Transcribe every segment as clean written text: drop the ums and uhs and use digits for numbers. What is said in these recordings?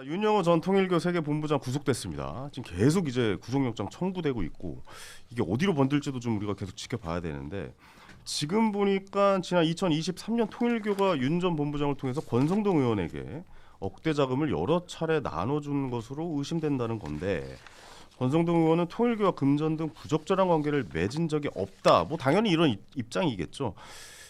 윤영호 전 통일교 세계본부장 구속됐습니다. 지금 계속 이제 구속영장 청구되고 있고 이게 어디로 번들지도 좀 우리가 계속 지켜봐야 되는데 지금 보니까 지난 2023년 통일교가 윤 전 본부장을 통해서 권성동 의원에게 억대 자금을 여러 차례 나눠준 것으로 의심된다는 건데 권성동 의원은 통일교와 금전 등 부적절한 관계를 맺은 적이 없다. 뭐 당연히 이런 입장이겠죠.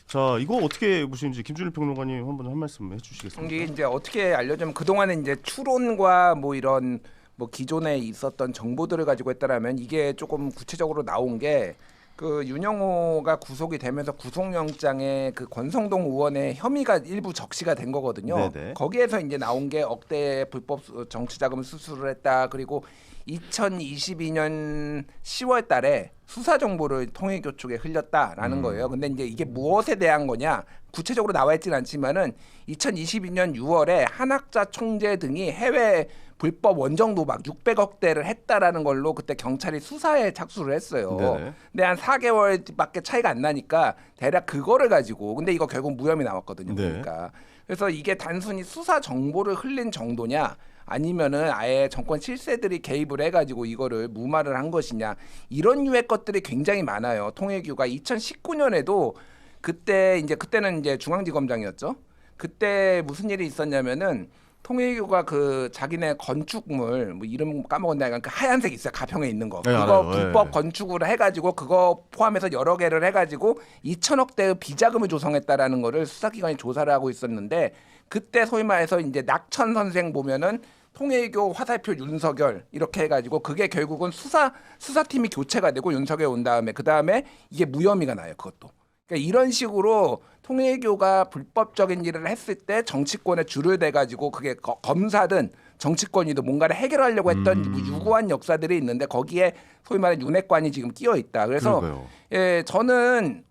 자, 이거 어떻게 보시는지 김준일 평론가님 한번 한 말씀 해주시겠습니까? 이게 이제 어떻게 알려주면 그동안에 이제 추론과 뭐 이런 뭐 기존에 있었던 정보들을 가지고 했다라면 이게 조금 구체적으로 나온 게 그 윤영호가 구속이 되면서 구속영장에 그 권성동 의원의 혐의가 일부 적시가 된 거거든요. 네네. 거기에서 이제 나온 게 억대 불법 정치자금 수수를 했다. 그리고 2022년 10월 달에 수사 정보를 통일교 쪽에 흘렸다라는 거예요. 근데 이제 이게 무엇에 대한 거냐? 구체적으로 나와 있지는 않지만은 2022년 6월에 한학자 총재 등이 해외 불법 원정 도박 600억대를 했다라는 걸로 그때 경찰이 수사에 착수를 했어요. 네네. 근데 한 4개월밖에 차이가 안 나니까 대략 그거를 가지고 근데 이거 결국 무혐의 나왔거든요. 네. 그러니까 그래서 이게 단순히 수사 정보를 흘린 정도냐? 아니면은 아예 정권 실세들이 개입을 해가지고 이거를 무마를 한 것이냐 이런 유의 것들이 굉장히 많아요. 통일교가 2019년에도 그때는 이제 중앙지검장이었죠. 그때 무슨 일이 있었냐면은 통일교가 그 자기네 건축물 뭐 이름 까먹었나 그 하얀색 있어요. 가평에 있는 거 네, 그거 알아요. 불법 네. 건축을 해가지고 그거 포함해서 여러 개를 해가지고 2천억대의 비자금을 조성했다라는 거를 수사기관이 조사를 하고 있었는데 그때 소위 말해서 이제 낙천 선생 보면은 통일교 화살표 윤석열 이렇게 해가지고 그게 결국은 수사팀이 교체가 되고 윤석열 온 다음에 그 다음에 이게 무혐의가 나요. 그것도. 그러니까 이런 식으로 통일교가 불법적인 일을 했을 때 정치권에 줄을 대가지고 그게 검사든 정치권이든 뭔가를 해결하려고 했던 유구한 역사들이 있는데 거기에 소위 말하는 윤핵관이 지금 끼어 있다. 그래서 그러니까요. 예, 저는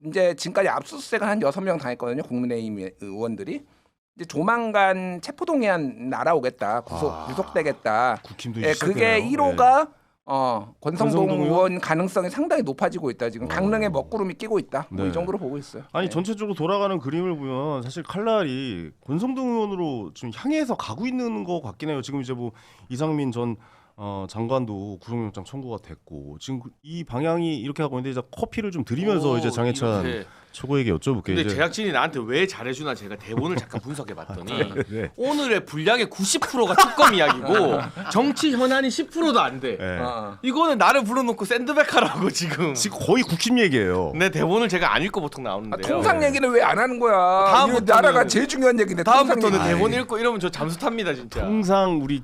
이제 지금까지 압수수색을 한 6명 당했거든요. 국민의힘 의원들이. 이제 조만간 체포동의안 날아오겠다. 구속되겠다. 국힘도 예, 그게 시작되네요. 1호가 권성동 권성동 의원 가능성이 상당히 높아지고 있다. 지금 강릉에 먹구름이 끼고 있다. 뭐 네. 이 정도로 보고 있어요. 아니 네. 전체적으로 돌아가는 그림을 보면 사실 칼날이 권성동 의원으로 좀 향해서 가고 있는 것 같긴 해요. 지금 이제 뭐 이상민 전 장관도 구속영장 청구가 됐고 지금 이 방향이 이렇게 하고 있는데 이제 커피를 좀 드리면서 이제 장해찬 이렇게. 최고에게 여쭤볼게요. 근데 이제. 제작진이 나한테 왜 잘해주나 제가 대본을 잠깐 분석해봤더니 네. 오늘의 분량의 90%가 특검 이야기고 정치 현안이 10%도 안 돼. 네. 이거는 나를 불러놓고 샌드백하라고 지금. 지금 거의 국힘 얘기예요. 내 대본을 제가 안 읽고 보통 나오는데요. 통상 얘기는 왜 안 하는 거야? 다음부터는- 이거 나라가 제일 중요한 얘기인데 다음부터는 통상 얘기. 대본 읽고 이러면 저 잠수 탑니다 진짜. 통상 우리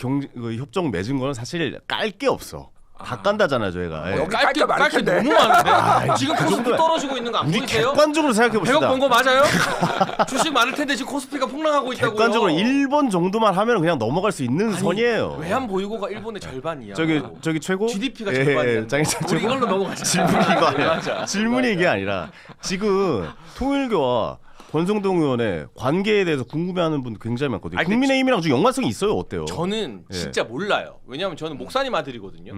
협정 맺은 거는 사실 깔 게 없어. 다 깐다잖아 저희가. 예. 여기 깔게 깔게 많을 텐데. 너무 많은데. 지금 코스피 정도야. 떨어지고 있는 거 안 우리 보이세요? 객관적으로 생각해 100억 봅시다. 번 거 맞아요? 주식 많을 텐데 지금 코스피가 폭락하고 있다고요. 객관적으로 1번 정도만 하면 그냥 넘어갈 수 있는 선이에요. 외환 보유고가 일본의 절반이야. 저기 최고 GDP가 예, 절반이야. 장희찬 우리 최고 이걸로 넘어가자. 질문이 이거 아니야. 맞아. 질문이 이게 아니라 지금 통일교와 권성동 의원의 관계에 대해서 궁금해하는 분들 굉장히 많거든요. 아니, 근데 국민의힘이랑 좀 연관성이 있어요. 어때요? 저는 예. 진짜 몰라요. 왜냐하면 저는 목사님 아들이거든요.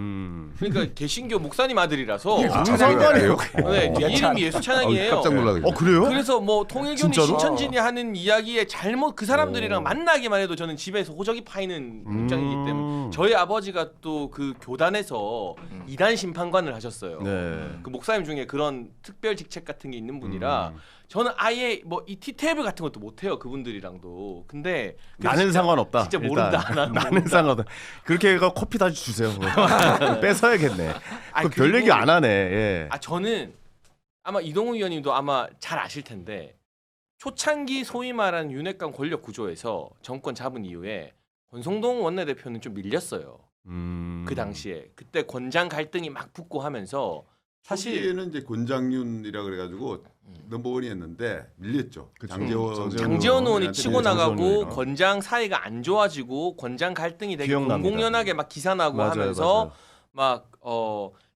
그러니까 개신교 목사님 아들이라서 무슨 상관이에요? 네, 이름이 예수 찬양이에요. 깜짝 놀라겠네. 그래요? 그래서 뭐 통일교니 진짜로? 신천지니 하는 이야기에 잘못 그 사람들이랑 만나기만 해도 저는 집에서 호적이 파이는 입장이기 때문에 저희 아버지가 또 그 교단에서 이단 심판관을 하셨어요. 네. 그 목사님 중에 그런 특별 직책 같은 게 있는 분이라 저는 아예 뭐 이 티테이블 같은 것도 못 해요 그분들이랑도. 근데 나는 상관없다. 진짜 일단. 모른다. 나는 상관없다. 그렇게 해가 커피 다시 주세요. 뺏어야겠네. 아니, 별 그리고- 얘기 안 하네. 예. 저는 아마 이동훈 의원님도 아마 잘 아실 텐데 초창기 소위 말하는 윤핵관 권력 구조에서 정권 잡은 이후에 권성동 원내대표는 좀 밀렸어요. 그 당시에 그때 권장 갈등이 막 붙고 하면서 사실 사실은 이제 권장윤이라 그래가지고 넘버원이었는데 밀렸죠. 장재원 장재원 의원이 치고 장재원 나가고 의원이랑. 권장 사이가 안 좋아지고 권장 갈등이 되게 기억납니다. 공공연하게 막 기사 나고 맞아요, 하면서 맞아요. 막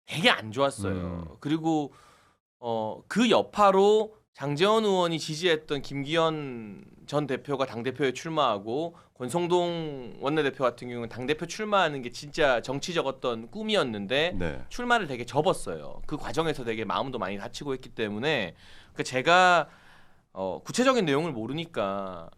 되게 안 좋았어요. 그리고 그 여파로 장재원 의원이 지지했던 김기현 전 대표가 당 대표에 출마하고 권성동 원내대표 같은 경우는 당 대표 출마하는 게 진짜 정치적 어떤 꿈이었는데 네. 출마를 되게 접었어요. 그 과정에서 되게 마음도 많이 다치고 했기 때문에 제가 구체적인 내용을 모르니까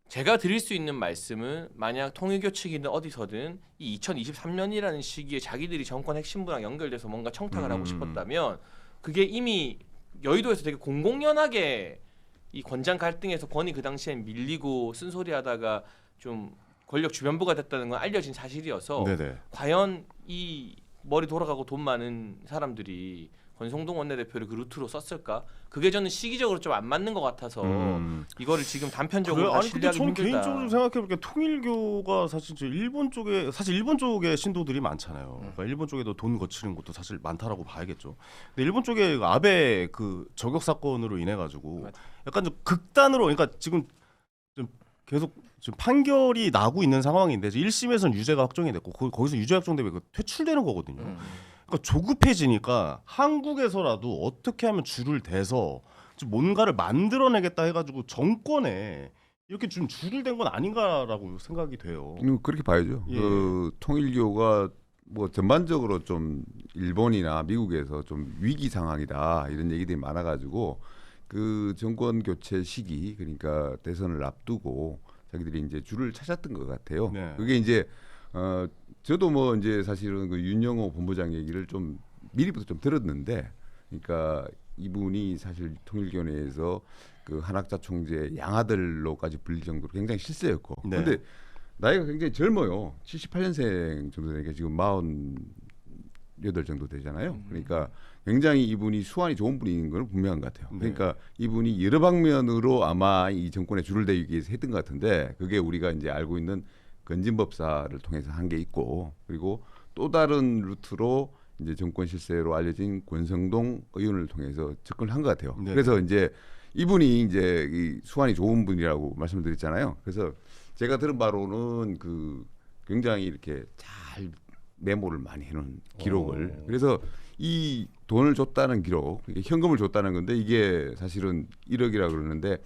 제가 드릴 수 있는 말씀은 만약 통일교 측이든 어디서든 이 2023년이라는 시기에 자기들이 정권 핵심부랑 연결돼서 뭔가 청탁을 하고 싶었다면 그게 이미 여의도에서 되게 공공연하게 이 권장 갈등에서 권위 그 당시엔 밀리고 쓴소리하다가 좀 권력 주변부가 됐다는 건 알려진 사실이어서 네네. 과연 이 머리 돌아가고 돈 많은 사람들이 권성동 원내대표를 그 루트로 썼을까? 그게 저는 시기적으로 좀 안 맞는 것 같아서 이거를 지금 단편적으로 그래, 다 아니 근데 신뢰하기 저는 힘들다. 개인적으로 생각해보니까 통일교가 사실 일본 쪽에 신도들이 많잖아요. 그러니까 일본 쪽에도 돈 거치는 것도 사실 많다라고 봐야겠죠. 근데 일본 쪽에 아베 그 저격 사건으로 인해 가지고 약간 좀 극단으로, 그러니까 지금 좀 계속 지금 판결이 나고 있는 상황인데 1심에서는 유죄가 확정이 됐고 거기서 유죄 확정되면 그 퇴출되는 거거든요. 그러니까 조급해지니까 한국에서라도 어떻게 하면 줄을 대서 좀 뭔가를 만들어내겠다 해가지고 정권에 이렇게 좀 줄을 댄 건 아닌가라고 생각이 돼요. 그렇게 봐야죠. 예. 그 통일교가 뭐 전반적으로 좀 일본이나 미국에서 좀 위기 상황이다 이런 얘기들이 많아가지고 그 정권 교체 시기, 그러니까 대선을 앞두고 자기들이 이제 줄을 찾았던 것 같아요. 네. 그게 이제 저도 뭐 이제 사실은 그 윤영호 본부장 얘기를 좀 미리부터 좀 들었는데, 그러니까 이분이 사실 통일교 내에서 그 한학자 총재 양아들로까지 불릴 정도로 굉장히 실세였고, 네. 근데 나이가 굉장히 젊어요. 78년생 정도 되니까 지금 48 정도 되잖아요. 그러니까 굉장히 이분이 수완이 좋은 분인 건 분명한 것 같아요. 그러니까 이분이 여러 방면으로 아마 이 정권에 줄을 대기 위해서 했던 것 같은데, 그게 우리가 이제 알고 있는 건진법사를 통해서 한 게 있고, 그리고 또 다른 루트로 이제 정권 실세로 알려진 권성동 의원을 통해서 접근을 한 것 같아요. 네. 그래서 이제 이분이 이제 이 수완이 좋은 분이라고 말씀드렸잖아요. 그래서 제가 들은 바로는 그 굉장히 이렇게 잘 메모를 많이 해놓은 기록을. 그래서 이 돈을 줬다는 기록, 이게 현금을 줬다는 건데 이게 사실은 1억이라 그러는데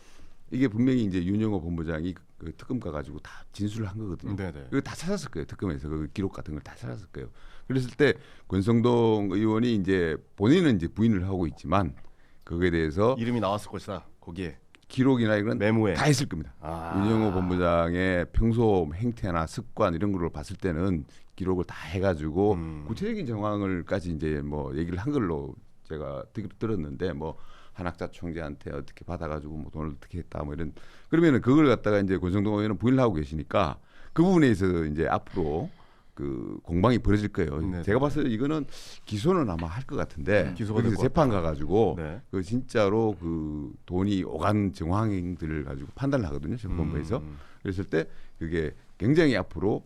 이게 분명히 이제 윤영호 본부장이 그 특검 가가지고 다 진술을 한 거거든요. 네네. 그거 다 찾았을 거예요. 특검에서 그 기록 같은 걸 다 찾았을 거예요. 그랬을 때 권성동 의원이 이제 본인은 이제 부인을 하고 있지만 거기에 대해서 이름이 나왔을 것이다. 거기에 기록이나 이런 메모에 다 있을 겁니다. 윤영호 본부장의 평소 행태나 습관 이런 걸로 봤을 때는 기록을 다 해가지고 구체적인 정황을까지 이제 뭐 얘기를 한 걸로 제가 들었는데, 뭐 한학자 총재한테 어떻게 받아가지고 뭐 돈을 어떻게 했다 뭐 이런, 그러면은 그걸 갖다가 이제 권성동 의원은 부인을 하고 계시니까 그 부분에 있어서 이제 앞으로 그 공방이 벌어질 거예요. 네. 제가 봤을 때 이거는 기소는 아마 할 것 같은데 기소가 될 여기서 것 재판 같다. 가가지고 네. 그 진짜로 그 돈이 오간 정황들을 가지고 판단을 하거든요. 재판부에서. 그랬을 때 그게 굉장히 앞으로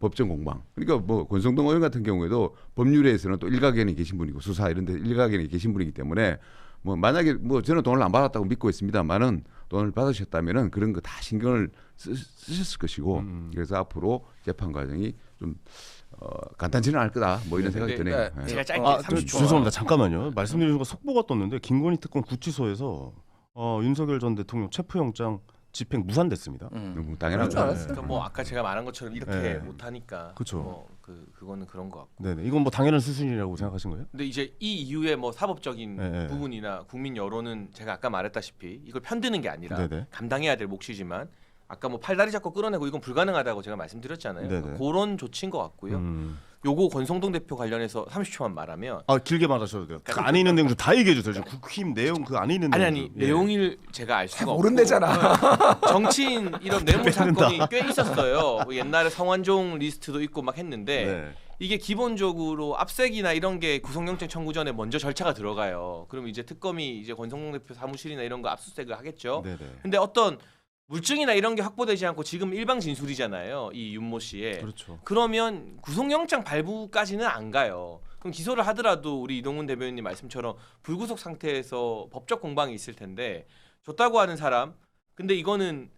법정 공방. 그러니까 뭐 권성동 의원 같은 경우에도 법률에서는 또 일가견이 계신 분이고 수사 이런 데 일가견이 계신 분이기 때문에 뭐 만약에 뭐 저는 돈을 안 받았다고 믿고 있습니다만은 돈을 받으셨다면은 그런 거 다 신경을 쓰셨을 것이고, 그래서 앞으로 재판 과정이 좀 간단치는 않을 거다 뭐 이런 생각이 근데, 드네요. 제가 짧게 아, 30초. 죄송합니다. 잠깐만요. 말씀드린 순간 속보가 떴는데 김건희 특검 구치소에서 윤석열 전 대통령 체포영장 집행 무산됐습니다. 너무 당연한 그럴 줄 거 알았어요. 그러니까 뭐 아까 제가 말한 것처럼 이렇게 네. 못하니까 그쵸. 뭐 그거는 그런 것 같고. 네네. 이건 뭐 당연한 수순이라고 생각하신 거예요? 근데 이제 이 이후에 뭐 사법적인 네. 부분이나 국민 여론은 제가 아까 말했다시피 이걸 편드는 게 아니라 네네. 감당해야 될 몫이지만 아까 뭐 팔다리 잡고 끌어내고 이건 불가능하다고 제가 말씀드렸잖아요. 네네. 그런 조치인 것 같고요. 요거 권성동 대표 관련해서 30초만 말하면 아 길게 말하셔도 돼요. 그 안에 있는 내용 좀 다 얘기해 주세요. 지금 국힘 내용 그 안에 있는 아니 내용 좀. 내용을 제가 알 수가 없고 모른대잖아. 정치인 이런 뇌물 사건이 꽤 있었어요. 뭐 옛날에 성완종 리스트도 있고 막 했는데 네. 이게 기본적으로 압색이나 이런 게 구속영장 청구 전에 먼저 절차가 들어가요. 그럼 이제 특검이 이제 권성동 대표 사무실이나 이런 거 압수수색을 하겠죠. 네네. 근데 어떤 물증이나 이런 게 확보되지 않고 지금 일방 진술이잖아요. 이 윤모 씨의. 그렇죠. 그러면 구속영장 발부까지는 안 가요. 그럼 기소를 하더라도 우리 이동훈 대변인님 말씀처럼 불구속 상태에서 법적 공방이 있을 텐데 줬다고 하는 사람, 근데 이거는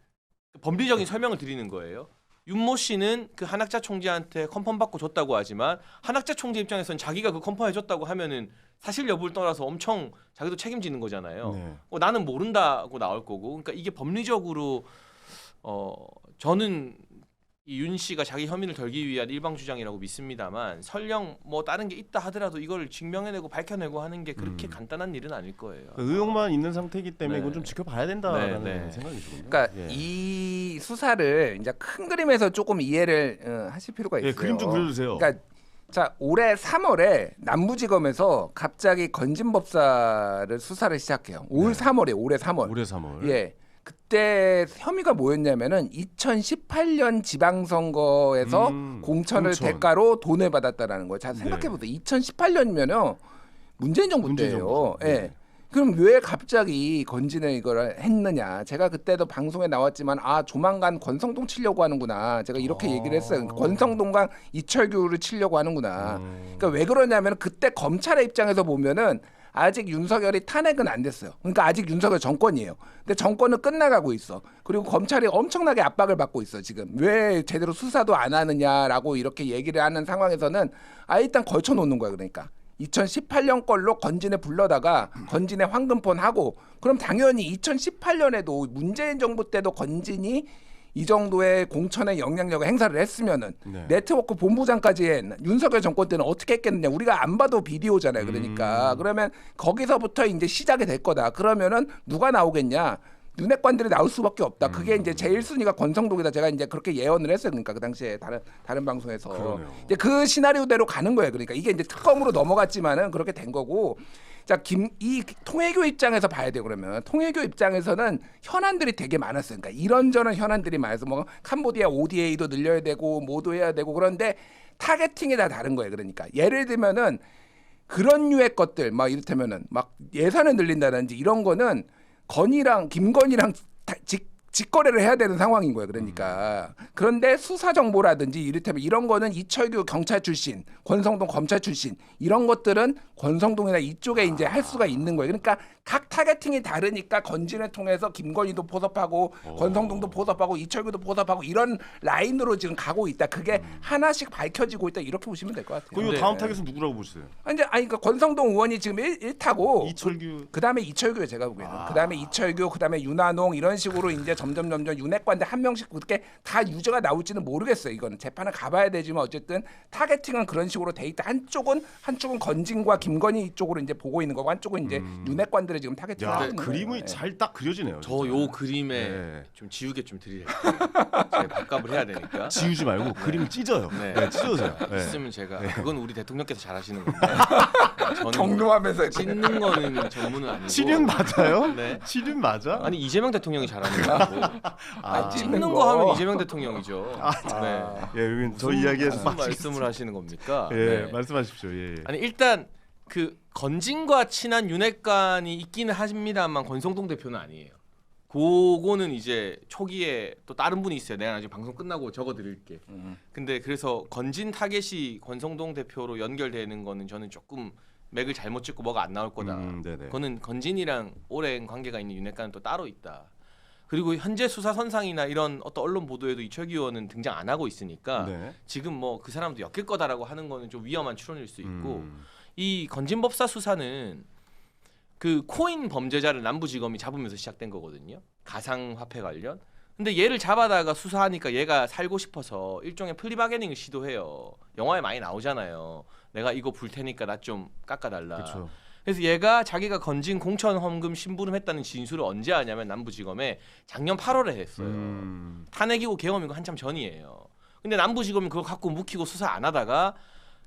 법리적인 설명을 드리는 거예요. 윤모 씨는 그 한학자 총재한테 컨펌 받고 줬다고 하지만 한학자 총재 입장에서는 자기가 그 컨펌 해줬다고 하면은 사실 여부를 떠나서 엄청 자기도 책임지는 거잖아요. 네. 나는 모른다고 나올 거고, 그러니까 이게 법리적으로 저는 이 윤 씨가 자기 혐의를 덜기 위한 일방 주장이라고 믿습니다만 설령 뭐 다른 게 있다 하더라도 이걸 증명해내고 밝혀내고 하는 게 그렇게 간단한 일은 아닐 거예요. 의혹만 있는 상태이기 때문에 네. 이건 좀 지켜봐야 된다라는 네. 생각이시군요. 그러니까 예. 이 수사를 이제 큰 그림에서 조금 이해를 하실 필요가 있어요. 예, 그림 좀 그려주세요. 그러니까 자 올해 3월에 남부지검에서 갑자기 건진법사를 수사를 시작해요. 올 3월에 올해 3월. 올해 3월. 예. 그때 혐의가 뭐였냐면은 2018년 지방선거에서 공천을 공천. 대가로 돈을 받았다라는 거예요. 자 생각해 보세요. 2018년이면요 문재인 정부 문재인 때예요. 정부죠. 예. 네. 그럼 왜 갑자기 건진을 이걸 했느냐? 제가 그때도 방송에 나왔지만 조만간 권성동 치려고 하는구나. 제가 이렇게 얘기를 했어요. 권성동과 이철규를 치려고 하는구나. 그러니까 왜 그러냐면 그때 검찰의 입장에서 보면은 아직 윤석열이 탄핵은 안 됐어요. 그러니까 아직 윤석열 정권이에요. 근데 정권은 끝나가고 있어. 그리고 검찰이 엄청나게 압박을 받고 있어. 지금 왜 제대로 수사도 안 하느냐라고 이렇게 얘기를 하는 상황에서는 일단 걸쳐놓는 거야. 그러니까 2018년 걸로 건진에 불러다가 건진에 황금폰 하고 그럼 당연히 2018년에도 문재인 정부 때도 건진이 이 정도의 공천의 영향력을 행사를 했으면은 네. 네트워크 본부장까지 한 윤석열 정권 때는 어떻게 했겠느냐. 우리가 안 봐도 비디오잖아요. 그러니까 그러면 거기서부터 이제 시작이 될 거다. 그러면은 누가 나오겠냐? 윤핵관들이 나올 수밖에 없다. 그게 이제 제일 순위가 권성동이다. 제가 이제 그렇게 예언을 했어요. 그러니까 그 당시에 다른 방송에서 그러네요. 이제 그 시나리오대로 가는 거예요. 그러니까 이게 이제 특검으로 넘어갔지만은 그렇게 된 거고. 자, 이 통일교 입장에서 봐야 돼요. 그러면 통일교 입장에서는 현안들이 되게 많았어요. 그러니까 이런저런 현안들이 많아서 뭐 캄보디아 ODA도 늘려야 되고 뭐도 해야 되고 그런데 타겟팅이 다 다른 거예요. 그러니까 예를 들면은 그런 류의 것들 막 이를테면은 막 예산을 늘린다든지 이런 거는 김건희랑 직거래를 해야 되는 상황인 거예요. 그러니까 그런데 수사 정보라든지 이를테면 이런 거는 이철규 경찰 출신, 권성동 검찰 출신 이런 것들은 권성동이나 이쪽에 이제 할 수가 있는 거예요. 그러니까 각 타겟팅이 다르니까 건진을 통해서 김건희도 포섭하고 권성동도 포섭하고 이철규도 포섭하고 이런 라인으로 지금 가고 있다. 그게 하나씩 밝혀지고 있다. 이렇게 보시면 될 것 같아요. 그리고 네. 다음 타겟은 누구라고 보세요? 그러니까 권성동 의원이 지금 1타고 이철규. 그다음에 이철규예요. 제가 보기에는. 그다음에 이철규, 그다음에 윤한홍 이런 식으로 이제 점점 윤핵관들 한 명씩 그렇게 다 유저가 나올지는 모르겠어요. 이거는 재판을 가봐야 되지만 어쨌든 타겟팅은 그런 식으로 돼 있다. 한쪽은 건진과 김건희 쪽으로 이제 보고 있는 거고 한쪽은 이제 윤핵관들을 지금 타겟팅을 야, 하는 거예요. 그림이 네. 잘 딱 그려지네요. 저 요 그림에 네. 좀 지우개 좀 드리려고 제가 밥값을 해야 되니까 지우지 말고 그림 찢어요. 네. 네, 찢어주세요. 네. 있으면 제가 그건 우리 대통령께서 잘하시는 건데 저는 경로하면서 이렇게. 찢는 거는 전문은 아니고 치륜 맞아요? 네. 치륜 맞아? 아니 이재명 대통령이 잘하는 거고 찢는 거 하면 이재명 대통령이죠. 네. 예, 여기 저 이야기에서 무슨 말씀을 하시는 겁니까? 예, 네. 말씀하십시오. 예. 아니 일단 그 건진과 친한 윤핵관이 있기는 합니다만 권성동 대표는 아니에요. 그거는 이제 초기에 또 다른 분이 있어요. 내가 나중에 방송 끝나고 적어드릴게. 근데 그래서 건진 타겟이 권성동 대표로 연결되는 거는 저는 조금 맥을 잘못 짚고 뭐가 안 나올 거다. 네네. 그거는 건진이랑 오랜 관계가 있는 윤핵관은 또 따로 있다. 그리고 현재 수사 선상이나 이런 어떤 언론 보도에도 이철규 의원은 등장 안 하고 있으니까 네. 지금 뭐 그 사람도 엮일 거다라고 하는 거는 좀 위험한 추론일 수 있고 이 건진법사 수사는 그 코인 범죄자를 남부지검이 잡으면서 시작된 거거든요. 가상화폐 관련. 근데 얘를 잡아다가 수사하니까 얘가 살고 싶어서 일종의 플리바게닝을 시도해요. 영화에 많이 나오잖아요. 내가 이거 불 테니까 나 좀 깎아달라. 그렇죠. 그래서 얘가 자기가 건진 공천 헌금 심부름했다는 진술을 언제 하냐면 남부지검에 작년 8월에 했어요. 탄핵이고 계엄이고 한참 전이에요. 근데 남부지검이 그거 갖고 묵히고 수사 안 하다가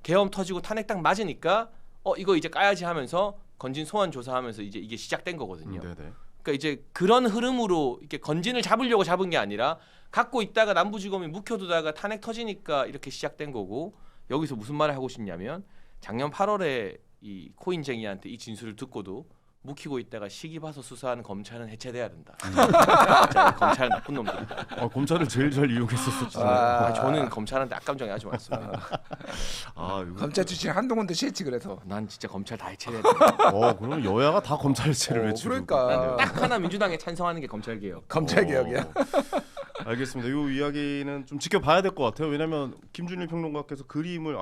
계엄 터지고 탄핵 딱 맞으니까 이거 이제 까야지 하면서 건진 소환 조사하면서 이제 이게 시작된 거거든요. 네네. 그러니까 이제 그런 흐름으로 이렇게 건진을 잡으려고 잡은 게 아니라 갖고 있다가 남부지검이 묵혀두다가 탄핵 터지니까 이렇게 시작된 거고 여기서 무슨 말을 하고 싶냐면 작년 8월에 이 코인쟁이한테 이 진술을 듣고도 묵히고 있다가 시기 봐서 수사하는 검찰은 해체돼야 된다. 진짜 검찰은 나쁜 놈들이다. 검찰을 제일 잘 이용했었죠. 저는 검찰한테 악감정이 아주 많습니다. 이거 검찰 출신 한동훈도 싫지 그래서. 난 진짜 검찰 다 해체해야 된다. 그럼 여야가 다 검찰체를 외치고. 그러니까. 딱 하나 민주당에 찬성하는 게 검찰개혁. 검찰 개혁이야. 알겠습니다. 이 이야기는 좀 지켜봐야 될 것 같아요. 왜냐하면 김준일 평론가께서 그림을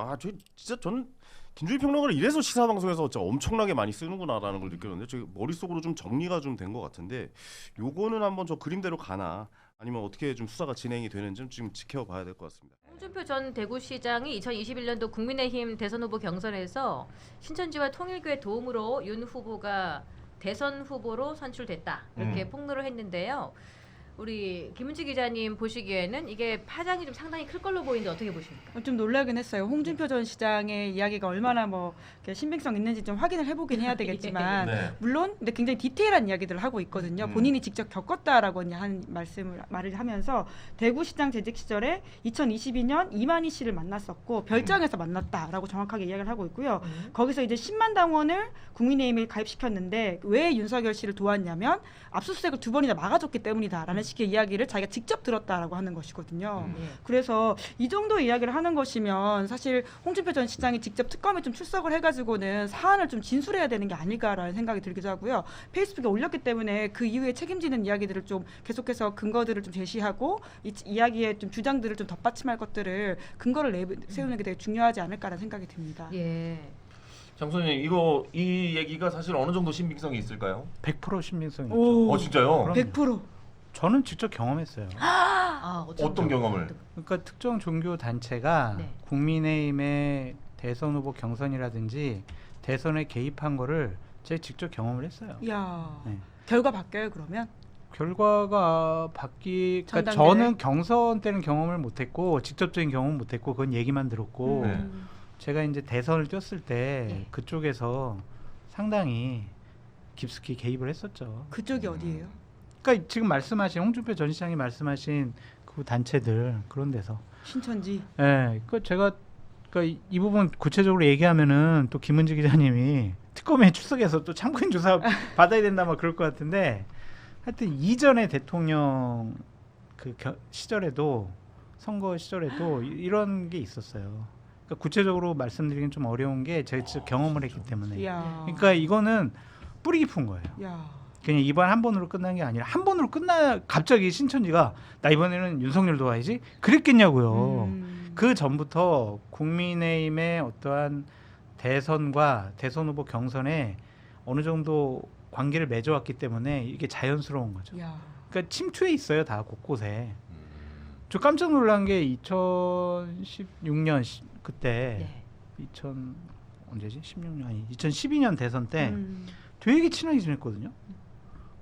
저는 김준일 평론가를 이래서 시사 방송에서 진짜 엄청나게 많이 쓰는구나라는 걸 느꼈는데 제 머릿속으로 좀 정리가 좀 된 것 같은데 요거는 한번 저 그림대로 가나 아니면 어떻게 좀 수사가 진행이 되는지 좀 지켜봐야 될 것 같습니다. 홍준표 전 대구시장이 2021년도 국민의힘 대선 후보 경선에서 신천지와 통일교의 도움으로 윤 후보가 대선 후보로 선출됐다 이렇게 폭로를 했는데요. 우리 김은지 기자님 보시기에는 이게 파장이 좀 상당히 클 걸로 보이는데 어떻게 보십니까? 좀 놀라긴 했어요. 홍준표 전 시장의 이야기가 얼마나 뭐 이렇게 신빙성 있는지 좀 확인을 해보긴 해야 되겠지만 네. 물론 근데 굉장히 디테일한 이야기들을 하고 있거든요. 본인이 직접 겪었다라고 한 말을 하면서 대구시장 재직 시절에 2022년 이만희 씨를 만났었고 별장에서 만났다라고 정확하게 이야기를 하고 있고요. 거기서 이제 10만 당원을 국민의힘에 가입시켰는데 왜 윤석열 씨를 도왔냐면 압수수색을 2번이나 막아줬기 때문이다라는 식의 이야기를 자기가 직접 들었다라고 하는 것이거든요. 그래서 이 정도 이야기를 하는 것이면 사실 홍준표 전 시장이 직접 특검에 좀 출석을 해가지고는 사안을 좀 진술해야 되는 게 아닐까라는 생각이 들기도 하고요. 페이스북에 올렸기 때문에 그 이후에 책임지는 이야기들을 좀 계속해서 근거들을 좀 제시하고 이 이야기의 좀 주장들을 좀 덧받침할 것들을 근거를 세우는 게 되게 중요하지 않을까라는 생각이 듭니다. 예. 장소님 이 얘기가 사실 어느 정도 신빙성이 있을까요? 100% 신빙성이 있죠. 오, 진짜요? 그럼- 100%. 저는 직접 경험했어요. 아, 어떤 경험을? 그러니까 특정 종교 단체가 네. 국민의힘의 대선 후보 경선이라든지 대선에 개입한 거를 제가 직접 경험을 했어요. 이야, 네. 결과 바뀌어요 그러면? 결과가 그러니까 전당대회? 저는 경선 때는 경험을 못했고 직접적인 경험은 못했고 그건 얘기만 들었고 네. 제가 이제 대선을 뛰었을 때 네. 그쪽에서 상당히 깊숙이 개입을 했었죠. 그쪽이 어디예요? 그러니까 지금 말씀하신 홍준표 전 시장이 말씀하신 그 단체들 그런 데서 신천지. 예, 그 제가 그러니까 이 부분 구체적으로 얘기하면은 또 김은지 기자님이 특검에 출석해서 또 참고인 조사 받아야 된다 막 그럴 것 같은데 하여튼 이전에 대통령 그 시절에도 선거 시절에도 이런 게 있었어요. 그러니까 구체적으로 말씀드리긴 좀 어려운 게 제가 직접 경험을 했기 때문에. 이야. 그러니까 이거는 뿌리 깊은 거예요. 야. 그냥 이번 한 번으로 끝난 게 아니라 한 번으로 갑자기 신천지가 나 이번에는 윤석열 도와야지 그랬겠냐고요. 그 전부터 국민의힘의 어떠한 대선과 대선 후보 경선에 어느 정도 관계를 맺어왔기 때문에 이게 자연스러운 거죠. 야. 그러니까 침투해 있어요 다 곳곳에. 저 깜짝 놀란 게 2016년 그때 네. 2000 언제지? 16년 아니 2012년 대선 때 음. 되게 친하게 지냈거든요.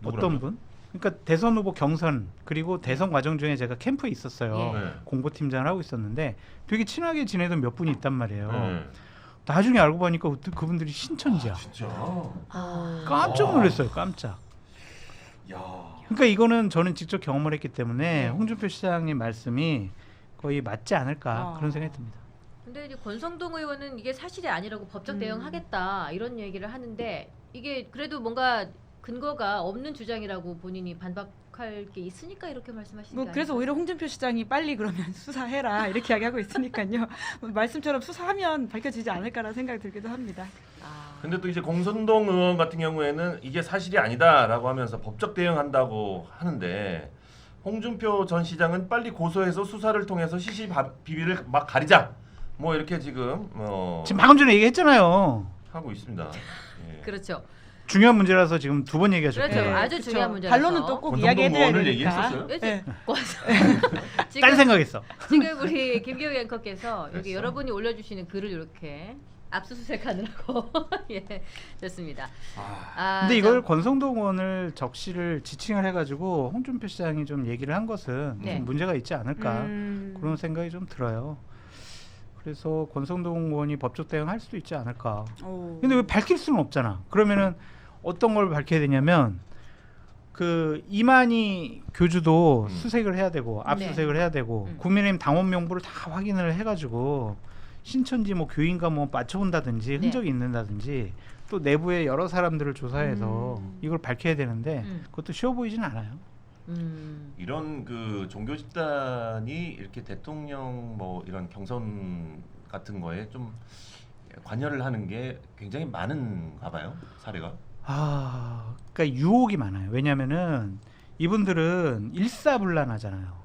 어떤 분? 그러니까 대선 후보 경선 그리고 대선 과정 중에 제가 캠프에 있었어요. 예. 네. 공보팀장을 하고 있었는데 되게 친하게 지내던 몇 분이 있단 말이에요. 네. 나중에 알고 보니까 그분들이 신천지야. 진짜. 깜짝 놀랐어요. 깜짝. 야. 그러니까 이거는 저는 직접 경험을 했기 때문에 네. 홍준표 시장님 말씀이 거의 맞지 않을까 그런 생각이 듭니다. 근데 이제 권성동 의원은 이게 사실이 아니라고 법적 대응하겠다 이런 얘기를 하는데 이게 그래도 뭔가 근거가 없는 주장이라고 본인이 반박할 게 있으니까 이렇게 말씀하시는 뭐 게 그래서 아닐까요? 오히려 홍준표 시장이 빨리 그러면 수사해라 이렇게 이야기하고 있으니까요. 말씀처럼 수사하면 밝혀지지 않을까라는 생각이 들기도 합니다. 아, 근데 또 이제 공선동 의원 같은 경우에는 이게 사실이 아니다라고 하면서 법적 대응한다고 하는데 홍준표 전 시장은 빨리 고소해서 수사를 통해서 시시비비를 막 가리자. 뭐 이렇게 지금 지금 방금 전에 얘기했잖아요. 하고 있습니다. 예. 그렇죠. 중요한 문제라서 지금 2번 얘기하셨죠. 그렇죠. 네, 아주 그쵸. 중요한 문제라서. 반론은 또 꼭 권성동 이야기해드려야 의원을 되니까. 얘기했었어요? 예, 네. 딴 지금 생각했어. 지금 우리 김기호 앵커께서 여기 그랬어? 여러분이 올려주시는 글을 이렇게 압수수색하느라고 예 됐습니다. 아, 근데 자, 이걸 권성동 의원을 적시를 지칭을 해가지고 홍준표 시장이 좀 얘기를 한 것은 네. 좀 문제가 있지 않을까 그런 음. 생각이 좀 들어요. 그래서 권성동 의원이 법적 대응할 수도 있지 않을까. 오. 근데 왜 밝힐 수는 없잖아. 그러면은 어떤 걸 밝혀야 되냐면 그 이만희 교주도 수색을 해야 되고 압수수색을 해야 되고 국민의힘 당원 명부를 다 확인을 해가지고 신천지 뭐 교인과 뭐 맞춰본다든지 흔적이 있는다든지 또 내부의 여러 사람들을 조사해서 이걸 밝혀야 되는데 그것도 쉬워 보이진 않아요. 이런 그 종교 집단이 이렇게 대통령 뭐 이런 경선 같은 거에 좀 관여를 하는 게 굉장히 많은가 봐요. 사례가. 그러니까 유혹이 많아요. 왜냐면은 이분들은 일사불란하잖아요.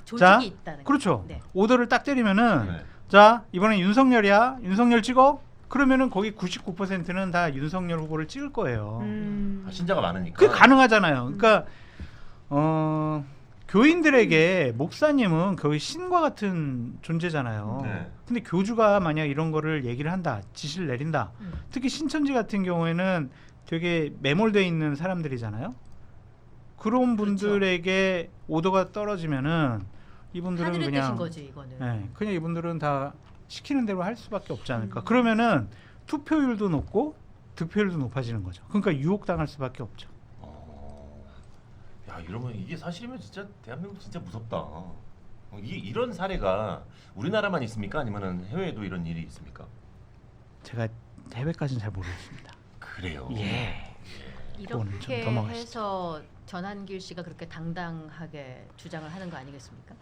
조직이 자, 있다는 그렇죠. 거. 네. 오더를 딱 때리면은 네. 자 이번엔 윤석열이야. 윤석열 찍어. 그러면은 거기 99%는 다 윤석열 후보를 찍을 거예요. 신자가 많으니까. 그게 가능하잖아요. 그러니까 교인들에게 목사님은 거의 신과 같은 존재잖아요. 네. 근데 교주가 만약 이런 거를 얘기를 한다, 지시를 내린다. 특히 신천지 같은 경우에는 되게 매몰돼 있는 사람들이잖아요. 그런 분들에게 오더가 떨어지면은 이분들은 하늘의 뜻인 그냥 거지 이거는. 그냥 이분들은 다 시키는 대로 할 수밖에 없지 않을까. 그러면은 투표율도 높고 득표율도 높아지는 거죠. 그러니까 유혹당할 수밖에 없죠. 야 이러면 이게 사실이면 진짜 대한민국 진짜 무섭다. 이런 사례가 우리나라만 있습니까? 아니면은 해외에도 이런 일이 있습니까? 제가 해외까지는 잘 모르겠습니다. 그래요. 예. 그거는 좀 이렇게 넘어가시죠. 해서 전한길 씨가 그렇게 당당하게 주장을 하는 거 아니겠습니까?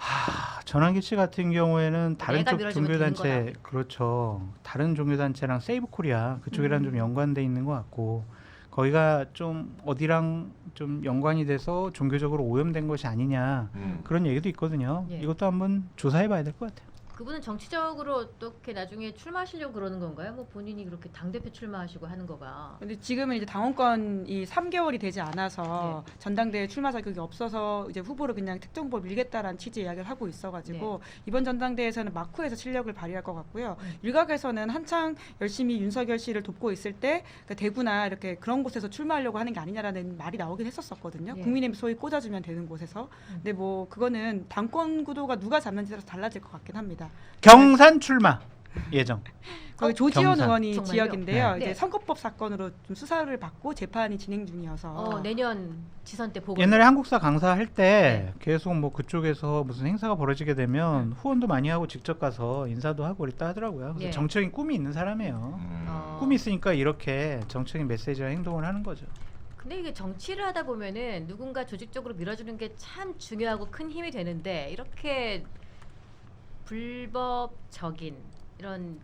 전환기 씨 같은 경우에는 다른 내가 쪽 밀어주면 종교단체 되는 그렇죠. 다른 종교단체랑 세이브 코리아 그쪽이랑 좀 음. 연관돼 있는 것 같고 거기가 좀 어디랑 좀 연관이 돼서 종교적으로 오염된 것이 아니냐 그런 얘기도 있거든요. 예. 이것도 한번 조사해봐야 될 것 같아요. 그분은 정치적으로 어떻게 나중에 출마하시려고 그러는 건가요? 뭐 본인이 그렇게 당 대표 출마하시고 하는 거가. 근데 지금은 이제 당원권이 3개월이 되지 않아서 전당대회 출마 자격이 없어서 이제 후보를 그냥 특정 후보를 밀겠다라는 취지의 이야기를 하고 있어가지고 이번 전당대회에서는 막후에서 실력을 발휘할 것 같고요. 일각에서는 한창 열심히 윤석열 씨를 돕고 있을 때 그러니까 대구나 이렇게 그런 곳에서 출마하려고 하는 게 아니냐라는 말이 나오긴 했었거든요. 예. 국민의힘 소위 꽂아주면 되는 곳에서. 근데 뭐 그거는 당권 구도가 누가 잡는지에 따라서 달라질 것 같긴 합니다. 경산 출마 예정. 거기 조지현 경산. 의원이 정말요? 지역인데요. 네. 이제 선거법 사건으로 좀 수사를 받고 재판이 진행 중이어서 내년 지선 때 보고. 옛날에 한국사 강사할 때 계속 뭐 그쪽에서 무슨 행사가 벌어지게 되면 후원도 많이 하고 직접 가서 인사도 하고 그랬다 하더라고요. 그래서 예. 정치적인 꿈이 있는 사람이에요. 꿈이 있으니까 이렇게 정치적인 메시지와 행동을 하는 거죠. 근데 이게 정치를 하다 보면은 누군가 조직적으로 밀어주는 게 참 중요하고 큰 힘이 되는데 이렇게 불법적인 이런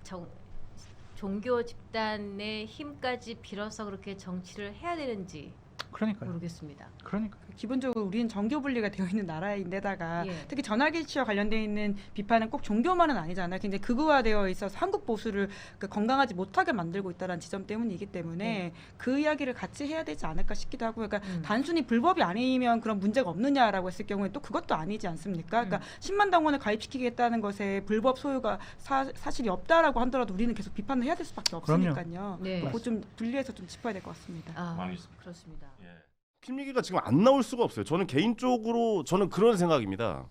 종교 집단의 힘까지 빌어서 그렇게 정치를 해야 되는지 그러니까요. 모르겠습니다. 그러니까 기본적으로 우리는 정교 분리가 되어 있는 나라인데다가 예. 특히 전화기 씨와 관련돼 있는 비판은 꼭 종교만은 아니잖아요. 굉장히 극우화되어 있어서 한국 보수를 건강하지 못하게 만들고 있다는 지점 때문이기 때문에 그 이야기를 같이 해야 되지 않을까 싶기도 하고요. 그러니까 단순히 불법이 아니면 그런 문제가 없느냐라고 했을 경우에 또 그것도 아니지 않습니까? 그러니까 10만 당원을 가입시키겠다는 것에 불법 소유가 사실이 없다라고 하더라도 우리는 계속 비판을 해야 될 수밖에 없으니까요. 네. 그거 좀 분리해서 좀 짚어야 될 것 같습니다. 알겠습니다. 그렇습니다. 예. 팀 얘기가 지금 안 나올 수가 없어요. 저는 개인적으로 저는 그런 생각입니다.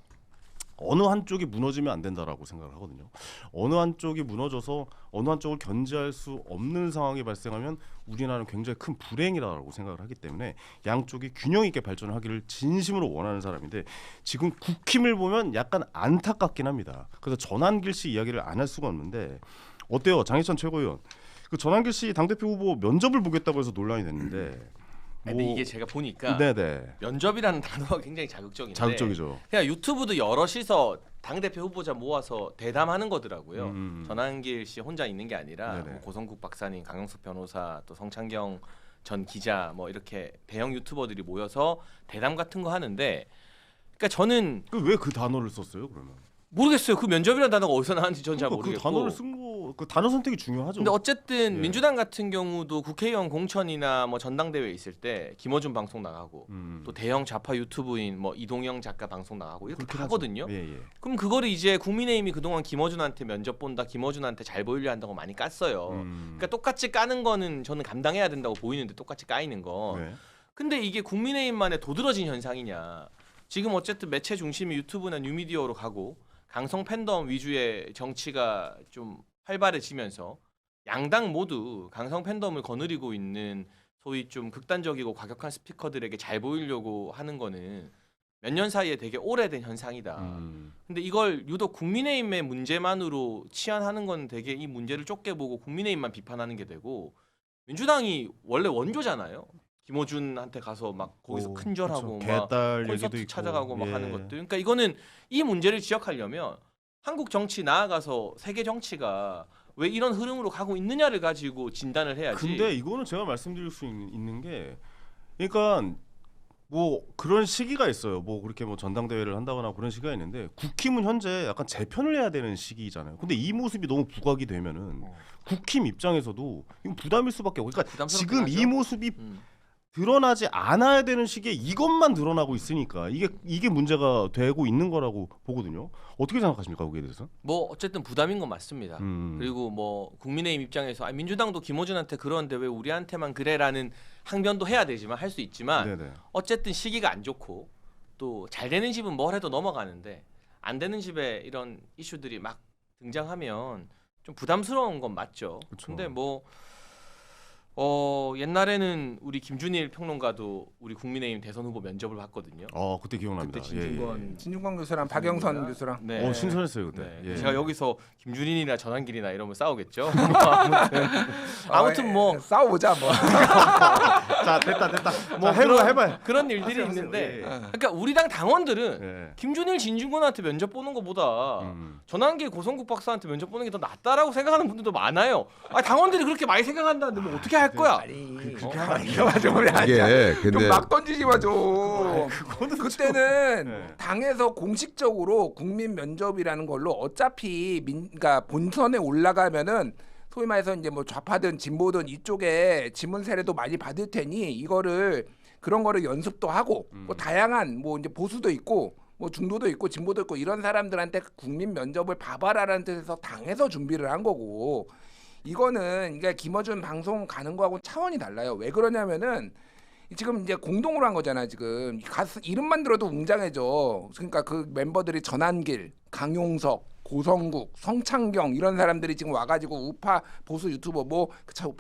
어느 한쪽이 무너지면 안 된다라고 생각을 하거든요. 어느 한쪽이 무너져서 어느 한쪽을 견제할 수 없는 상황이 발생하면 우리나라는 굉장히 큰 불행이라고 생각을 하기 때문에 양쪽이 균형 있게 발전하기를 진심으로 원하는 사람인데 지금 국힘을 보면 약간 안타깝긴 합니다. 그래서 전한길 씨 이야기를 안 할 수가 없는데 어때요, 장희찬 최고위원? 그 전한길 씨 당대표 후보 면접을 보겠다고 해서 논란이 됐는데. 근데 이게 제가 보니까 네네. 면접이라는 단어가 굉장히 자극적인데 자극적이죠. 그냥 유튜브도 여럿이서 당대표 후보자 모아서 대담하는 거더라고요. 전한길 씨 혼자 있는 게 아니라 뭐 고성국 박사님, 강영석 변호사, 또 성창경 전 기자 뭐 이렇게 대형 유튜버들이 모여서 대담 같은 거 하는데 그러니까 저는 왜 그 단어를 썼어요, 그러면? 모르겠어요. 그 면접이라는 단어가 어디서 나왔는지 전 잘 모르겠고. 그 단어를 쓴 거, 그 단어 선택이 중요하죠. 근데 어쨌든 예. 민주당 같은 경우도 국회의원 공천이나 뭐 전당대회 있을 때 김어준 방송 나가고 또 대형 좌파 유튜브인 뭐 이동영 작가 방송 나가고 이렇게 그렇긴 하거든요. 하죠. 예, 예. 그럼 그거를 이제 국민의힘이 그동안 김어준한테 면접 본다, 김어준한테 잘 보이려 한다고 많이 깠어요. 그러니까 똑같이 까는 거는 저는 감당해야 된다고 보이는데 똑같이 까이는 거. 네. 근데 이게 국민의힘만의 도드라진 현상이냐? 지금 어쨌든 매체 중심이 유튜브나 뉴미디어로 가고 강성 팬덤 위주의 정치가 좀 활발해지면서 양당 모두 강성 팬덤을 거느리고 있는 소위 좀 극단적이고 과격한 스피커들에게 잘 보이려고 하는 거는 몇 년 사이에 되게 오래된 현상이다. 근데 이걸 유독 국민의힘의 문제만으로 치환하는 건 되게 이 문제를 좁게 보고 국민의힘만 비판하는 게 되고 민주당이 원래 원조잖아요. 김어준한테 가서 막 거기서 큰절하고 막 개딸 얘기도 콘서트 있고 찾아가고 막 예. 하는 것들. 그러니까 이거는 이 문제를 지적하려면 한국 정치 나아가서 세계 정치가 왜 이런 흐름으로 가고 있느냐를 가지고 진단을 해야지. 근데 이거는 제가 말씀드릴 수 있는 게, 그러니까 뭐 그런 시기가 있어요. 뭐 그렇게 뭐 전당대회를 한다거나 그런 시기가 있는데 국힘은 현재 약간 재편을 해야 되는 시기잖아요. 근데 이 모습이 너무 부각이 되면은 국힘 입장에서도 이건 부담일 수밖에 없고, 그러니까 부담스럽긴 지금 이 하죠. 모습이 드러나지 않아야 되는 시기에 이것만 드러나고 있으니까 이게 문제가 되고 있는 거라고 보거든요. 어떻게 생각하십니까 거기에 대해서? 뭐 어쨌든 부담인 건 맞습니다. 그리고 뭐 국민의힘 입장에서 민주당도 김어준한테 그러는데 왜 우리한테만 그래라는 항변도 해야 되지만 할 수 있지만 네네. 어쨌든 시기가 안 좋고 또 잘 되는 집은 뭘 해도 넘어가는데 안 되는 집에 이런 이슈들이 막 등장하면 좀 부담스러운 건 맞죠. 그쵸. 근데 뭐 옛날에는 우리 김준일 평론가도 우리 국민의힘 대선 후보 면접을 봤거든요. 그때 기억납니다. 그때 진중권 교수랑 박영선 교수랑 네. 신선했어요 그때. 네. 예. 제가 여기서 김준일이나 전환길이나 이러면 싸우겠죠. 아무튼 뭐 싸워보자 뭐. 자 됐다. 뭐 해봐요. 그런 일들이 하세요. 있는데 예. 그러니까 우리 당 당원들은 예. 김준일, 진중권한테 면접 보는 것보다 음. 전환길, 고성국 박사한테 면접 보는 게 더 낫다라고 생각하는 분들도 많아요. 당원들이 그렇게 많이 생각한다는데 뭐 어떻게 할 거야? 그렇게 하면 이거 좀 이게 근데 막 던지지 마 좀. 그때는 네. 당에서 공식적으로 국민 면접이라는 걸로 어차피 그러니까 본선에 올라가면은 소위 말해서 이제 뭐 좌파든 진보든 이쪽에 지문 세례도 많이 받을 테니 이거를 그런 거를 연습도 하고 뭐 다양한 뭐 이제 보수도 있고 뭐 중도도 있고 진보도 있고 이런 사람들한테 국민 면접을 봐봐라라는 뜻에서 당에서 준비를 한 거고. 이거는 그러니까 김어준 방송 가는 거하고 차원이 달라요. 왜 그러냐면은 지금 이제 공동으로 한 거잖아. 지금 가수 이름만 들어도 웅장해져. 그러니까 그 멤버들이 전한길, 강용석, 고성국, 성창경 이런 사람들이 지금 와가지고 우파 보수 유튜버 뭐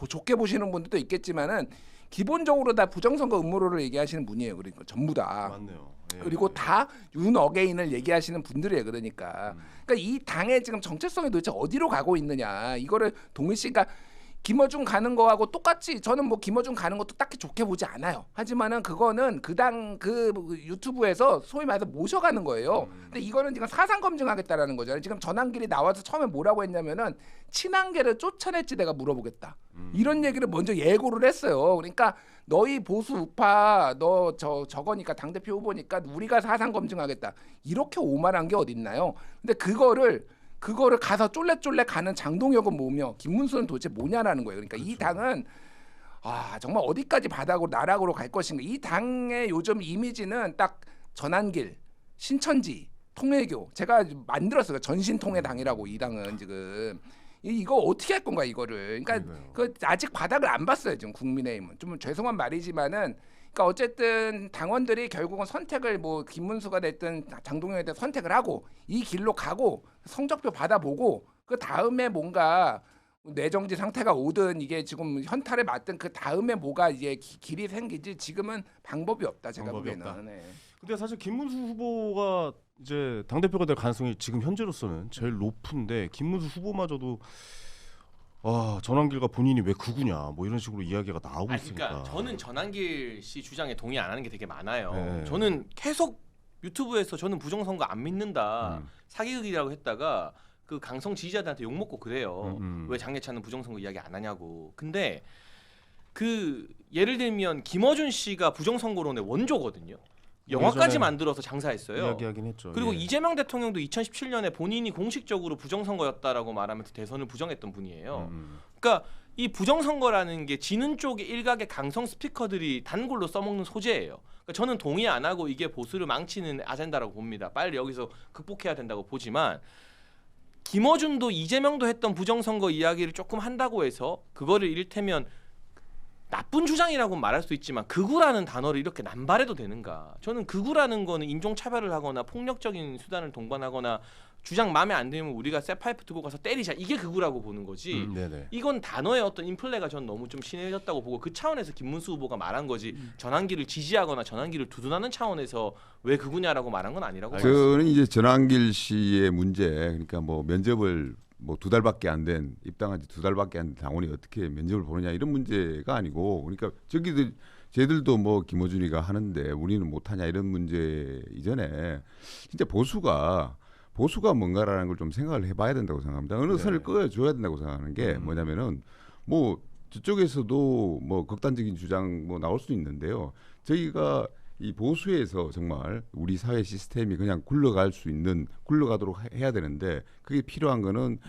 좋게 보시는 분들도 있겠지만은 기본적으로 다 부정선거 음모론을 얘기하시는 분이에요. 그러니까 전부 다. 맞네요. 예. 그리고 다 윤어게인을 얘기하시는 분들이에요. 그러니까 이 당의 지금 정체성이 도대체 어디로 가고 있느냐 이거를 동일시 그러니까 김어준 가는 거하고 똑같이 저는 뭐 김어준 가는 것도 딱히 좋게 보지 않아요. 하지만은 그거는 그 당 그 유튜브에서 소위 말해서 모셔가는 거예요. 근데 이거는 지금 사상 검증하겠다라는 거잖아요. 지금 전환길이 나와서 처음에 뭐라고 했냐면은 친한계를 쫓아낼지 내가 물어보겠다. 이런 얘기를 먼저 예고를 했어요. 그러니까 너희 보수 우파 너 저거니까 당대표 후보니까 우리가 사상 검증하겠다. 이렇게 오만한 게 어딨나요? 근데 그거를 가서 쫄래쫄래 가는 장동혁은 뭐며 김문수는 도대체 뭐냐라는 거예요. 그러니까 이 당은 정말 어디까지 바닥으로 나락으로 갈 것인가. 이 당의 요즘 이미지는 딱 전한길, 신천지, 통일교 제가 만들었어요. 전신통일당이라고 이 당은 지금. 이거 어떻게 할 건가 이거를. 그러니까 그 아직 바닥을 안 봤어요 지금 국민의힘은. 좀 죄송한 말이지만은. 그러니까 어쨌든 당원들이 결국은 선택을 뭐 김문수가 됐든 장동영이 됐든 선택을 하고 이 길로 가고 성적표 받아보고 그 다음에 뭔가 뇌정지 상태가 오든 이게 지금 현탈에 맞든 그 다음에 뭐가 이제 길이 생기지 지금은 방법이 없다 제가 방법이 보기에는. 없다. 네. 근데 사실 김문수 후보가 이제 당 대표가 될 가능성이 지금 현재로서는 제일 높은데 김문수 후보마저도 전환길과 본인이 왜 극우냐 뭐 이런 식으로 이야기가 나오고 있으니까. 그러니까 저는 전환길 씨 주장에 동의 안 하는 게 되게 많아요. 네. 저는 계속 유튜브에서 저는 부정선거 안 믿는다 사기극이라고 했다가 그 강성 지지자들한테 욕 먹고 그래요. 왜 장례차는 부정선거 이야기 안 하냐고. 근데 그 예를 들면 김어준 씨가 부정선거론의 원조거든요. 영화까지 예전에 만들어서 장사했어요. 이야기하긴 했죠. 그리고 예. 이재명 대통령도 2017년에 본인이 공식적으로 부정선거였다라고 말하면서 대선을 부정했던 분이에요. 그러니까 이 부정선거라는 게 지는 쪽 일각의 강성 스피커들이 단골로 써먹는 소재예요. 그러니까 저는 동의 안 하고 이게 보수를 망치는 아젠다라고 봅니다. 빨리 여기서 극복해야 된다고 보지만 김어준도 이재명도 했던 부정선거 이야기를 조금 한다고 해서 그거를 이를테면 나쁜 주장이라고 말할 수 있지만 극우라는 단어를 이렇게 남발해도 되는가? 저는 극우라는 거는 인종차별을 하거나 폭력적인 수단을 동반하거나 주장 마음에 안 들면 우리가 쇠파이프 들고 가서 때리자 이게 극우라고 보는 거지. 네네. 이건 단어의 어떤 인플레가 전 너무 좀 심해졌다고 보고 그 차원에서 김문수 후보가 말한 거지 전환길을 지지하거나 전환길을 두둔하는 차원에서 왜 극우냐라고 말한 건 아니라고 봐요. 저는 이제 전환길 씨의 문제 그러니까 뭐 면접을 뭐 2달밖에 안 된 입당한 지 2달밖에 안 된 당원이 어떻게 면접을 보느냐 이런 문제가 아니고 그러니까 쟤들도 뭐 김어준이가 하는데 우리는 못하냐 이런 문제 이전에 진짜 보수가 뭔가라는 걸 좀 생각을 해봐야 된다고 생각합니다. 어느 선을 그어줘야 된다고 생각하는 게 뭐냐면은 뭐 저쪽에서도 뭐 극단적인 주장 뭐 나올 수 있는데요. 저희가 이 보수에서 정말 우리 사회 시스템이 그냥 굴러가도록 해야 되는데 그게 필요한 거는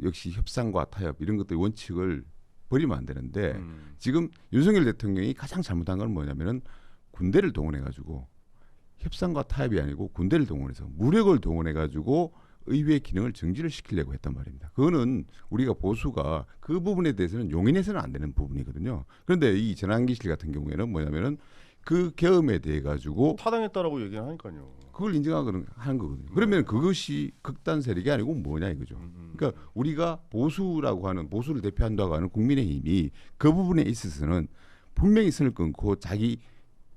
역시 협상과 타협 이런 것들 원칙을 버리면 안 되는데 지금 윤석열 대통령이 가장 잘못한 건 뭐냐면은 군대를 동원해가지고 협상과 타협이 아니고 군대를 동원해서 무력을 동원해가지고 의회 기능을 정지를 시키려고 했단 말입니다. 그거는 우리가 보수가 그 부분에 대해서는 용인해서는 안 되는 부분이거든요. 그런데 이 전환기실 같은 경우에는 뭐냐면은 그 계엄에 대해 가지고 타당했다라고 얘기를 하니까요. 그걸 인정하는 거거든요. 그러면 그것이 극단 세력이 아니고 뭐냐 이거죠. 그러니까 우리가 보수라고 하는 보수를 대표한다고 하는 국민의힘이 그 부분에 있어서는 분명히 선을 끊고 자기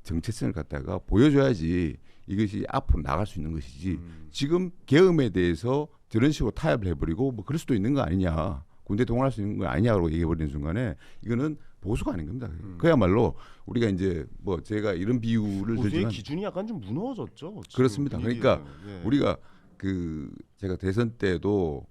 정체성을 갖다가 보여줘야지 이것이 앞으로 나갈 수 있는 것이지. 지금 계엄에 대해서 저런 식으로 타협을 해버리고 뭐 그럴 수도 있는 거 아니냐. 군대 동원할 수 있는 거 아니냐고 얘기해버리는 순간에 이거는 보수가 아닌 겁니다. 그야말로 우리가 이제 뭐 제가 이런 비유를 보수의 들지만 기준이 약간 좀 무너졌죠. 지금 그렇습니다. 그러니까 예. 우리가 그 제가 대선 때도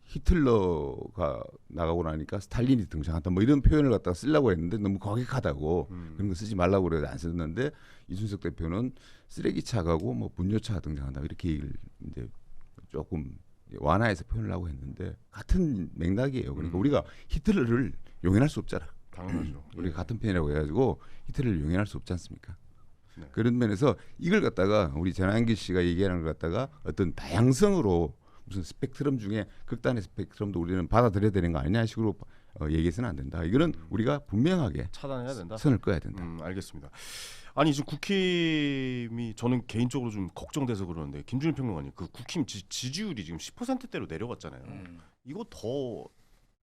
히틀러가 나가고 나니까 스탈린이 등장한다 뭐 이런 표현을 갖다가 쓰려고 했는데 너무 과격하다고 그런 거 쓰지 말라고 그래서 안 썼는데 이준석 대표는 쓰레기차가고 뭐 분뇨차가 등장한다 이렇게 얘기를 이제 조금 완화해서 표현을 하고 했는데 같은 맥락이에요. 그러니까 우리가 히틀러를 용인할 수 없잖아. 당연하죠. 우리가 같은 편이라고 해가지고 히틀러를 용인할 수 없지 않습니까? 네. 그런 면에서 이걸 갖다가 우리 전환기 씨가 얘기하는 걸 갖다가 어떤 다양성으로 무슨 스펙트럼 중에 극단의 스펙트럼도 우리는 받아들여야 되는 거 아니냐 식으로 얘기해서는 안 된다. 이거는 우리가 분명하게 차단해야 된다. 선을 꺼야 된다. 알겠습니다. 아니 지금 국힘이 저는 개인적으로 좀 걱정돼서 그러는데 김준일 평론가님 그 국힘 지지율이 지금 10%대로 내려갔잖아요. 이거 더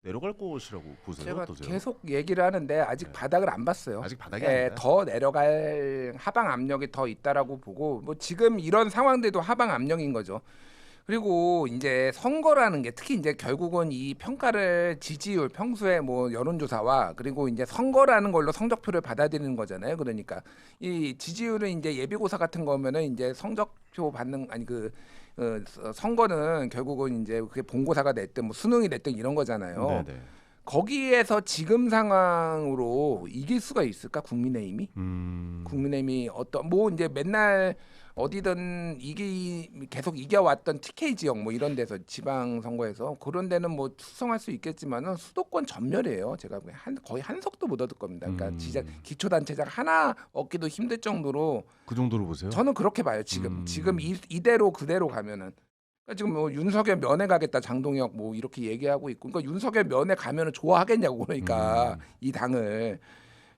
내려갈 것이라고 보세요? 제가 어떠세요? 계속 얘기를 하는데 아직 네. 바닥을 안 봤어요. 아직 바닥이 예, 아니다. 더 내려갈 하방 압력이 더 있다라고 보고 뭐 지금 이런 상황들도 하방 압력인 거죠. 그리고 이제 선거라는 게 특히 이제 결국은 이 평가를 지지율 평소에 뭐 여론조사와 그리고 이제 선거라는 걸로 성적표를 받아들이는 거잖아요. 그러니까 이 지지율은 이제 예비고사 같은 거면은 이제 성적표 받는 아니 그 선거는 결국은 이제 그게 본고사가 됐든 뭐 수능이 됐든 이런 거잖아요. 네네. 거기에서 지금 상황으로 이길 수가 있을까 국민의힘이? 국민의힘이 어떤 뭐 이제 맨날 어디든 계속 이겨왔던 TK 지역 뭐 이런 데서 지방 선거에서 그런 데는 뭐 수성할 수 있겠지만은 수도권 전멸이에요. 제가 거의 한석도 못 얻을 겁니다. 그러니까 진짜 기초단체장 하나 얻기도 힘들 정도로 그 정도로 보세요? 저는 그렇게 봐요. 지금 이대로 그대로 가면은. 그러니까 지금 뭐 윤석열 면회 가겠다 장동혁 뭐 이렇게 얘기하고 있고, 그러니까 윤석열 면회 가면은 좋아하겠냐고 그러니까 이 당을.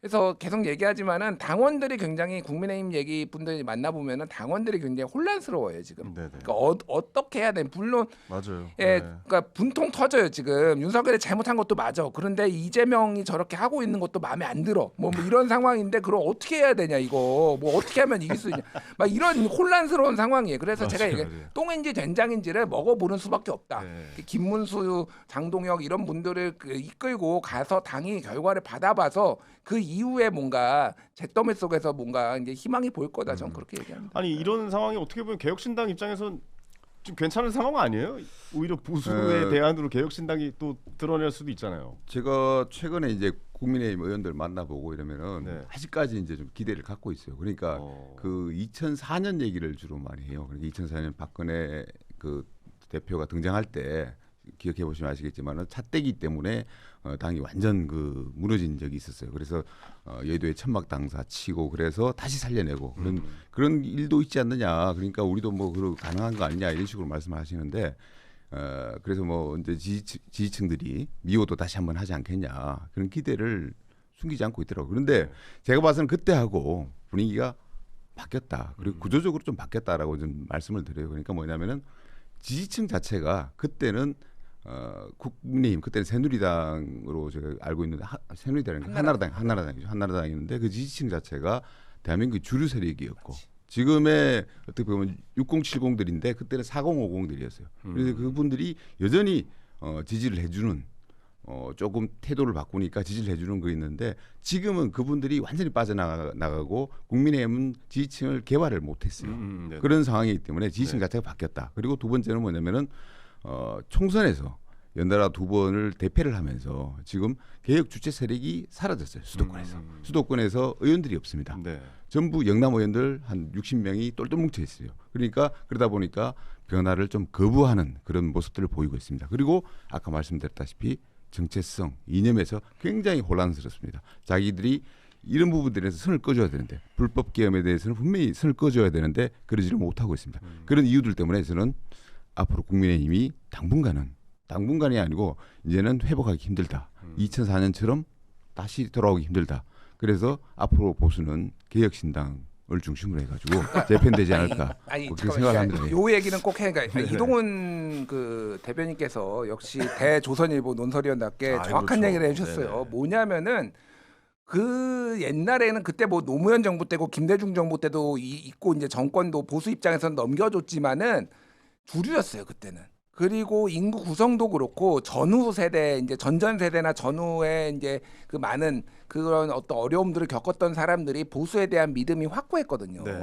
그래서 계속 얘기하지만은 당원들이 굉장히 국민의힘 얘기 분들이 만나 보면은 당원들이 굉장히 혼란스러워요 지금. 네네. 그러니까 어떻게 해야 돼? 물론 맞아요. 예, 네. 그러니까 분통 터져요 지금. 윤석열이 잘못한 것도 맞아. 그런데 이재명이 저렇게 하고 있는 것도 마음에 안 들어. 뭐 이런 상황인데 그럼 어떻게 해야 되냐 이거. 뭐 어떻게 하면 이길 수 있냐. 막 이런 혼란스러운 상황이에요. 그래서 제가 맞아요, 얘기 맞아요. 똥인지 된장인지를 먹어보는 수밖에 없다. 네. 김문수, 장동혁 이런 분들을 이끌고 가서 당이 결과를 받아봐서 그 이후에 뭔가 잿더미 속에서 뭔가 이제 희망이 보일 거다. 저는 그렇게 얘기합니다. 아니 이런 상황이 어떻게 보면 개혁신당 입장에선 좀 괜찮은 상황 아니에요? 오히려 보수의 대안으로 개혁신당이 또 드러낼 수도 있잖아요. 제가 최근에 이제 국민의힘 의원들 만나보고 이러면은 네. 아직까지 이제 좀 기대를 갖고 있어요. 그러니까 그 2004년 얘기를 주로 많이 해요. 그러니까 2004년 박근혜 그 대표가 등장할 때 기억해 보시면 아시겠지만은 차떼기 때문에 당이 완전 그 무너진 적이 있었어요. 그래서 여의도에 천막 당사 치고 그래서 다시 살려내고 그런 일도 있지 않느냐. 그러니까 우리도 뭐 그런 가능한 거 아니냐 이런 식으로 말씀하시는데 그래서 뭐 이제 지지층들이 미호도 다시 한번 하지 않겠냐 그런 기대를 숨기지 않고 있더라고요. 그런데 제가 봐서는 그때하고 분위기가 바뀌었다. 그리고 구조적으로 좀 바뀌었다라고 좀 말씀을 드려요. 그러니까 뭐냐면은 지지층 자체가 그때는 국민의힘 그때는 새누리당으로 제가 알고 있는데 새누리당이 한나라당이죠. 한나라당이었는데 그 지지층 자체가 대한민국의 주류 세력이었고 지금의 어떻게 보면 6070들인데 그때는 4050들이었어요. 그래서 그분들이 여전히 지지를 해주는 조금 태도를 바꾸니까 지지를 해주는 거 있는데 지금은 그분들이 완전히 빠져나가고 국민의힘은 지지층을 개발을 못했어요. 그런 상황이기 때문에 지지층 자체가 바뀌었다. 그리고 두 번째는 뭐냐면은 총선에서 연달아 두 번을 대패를 하면서 지금 개혁 주체 세력이 사라졌어요. 수도권에서 의원들이 없습니다. 네. 전부 영남 의원들 한 60명이 똘똘 뭉쳐 있어요. 그러니까 그러다 보니까 변화를 좀 거부하는 그런 모습들을 보이고 있습니다. 그리고 아까 말씀드렸다시피 정체성, 이념에서 굉장히 혼란스럽습니다. 자기들이 이런 부분들에서 선을 꺼줘야 되는데 불법 계엄에 대해서는 분명히 선을 꺼줘야 되는데 그러지를 못하고 있습니다. 그런 이유들 때문에 저는 앞으로 국민의힘이 당분간이 아니고 이제는 회복하기 힘들다. 2004년처럼 다시 돌아오기 힘들다. 그래서 앞으로 보수는 개혁신당을 중심으로 해가지고 재편되지 않을까 그렇게 생각을 합니다. 요 얘기는 꼭 해. 그러니까 이동훈 그 대변인께서 역시 대조선일보 논설위원답게 정확한 그렇죠. 얘기를 해주셨어요. 네네. 뭐냐면은 그 옛날에는 그때 뭐 노무현 정부 때고 김대중 정부 때도 있고 이제 정권도 보수 입장에서는 넘겨줬지만은 주류였어요 그때는. 그리고 인구 구성도 그렇고 전후 세대 이제 전전 세대나 전후에 이제 그 많은 그런 어떤 어려움들을 겪었던 사람들이 보수에 대한 믿음이 확고했거든요. 네.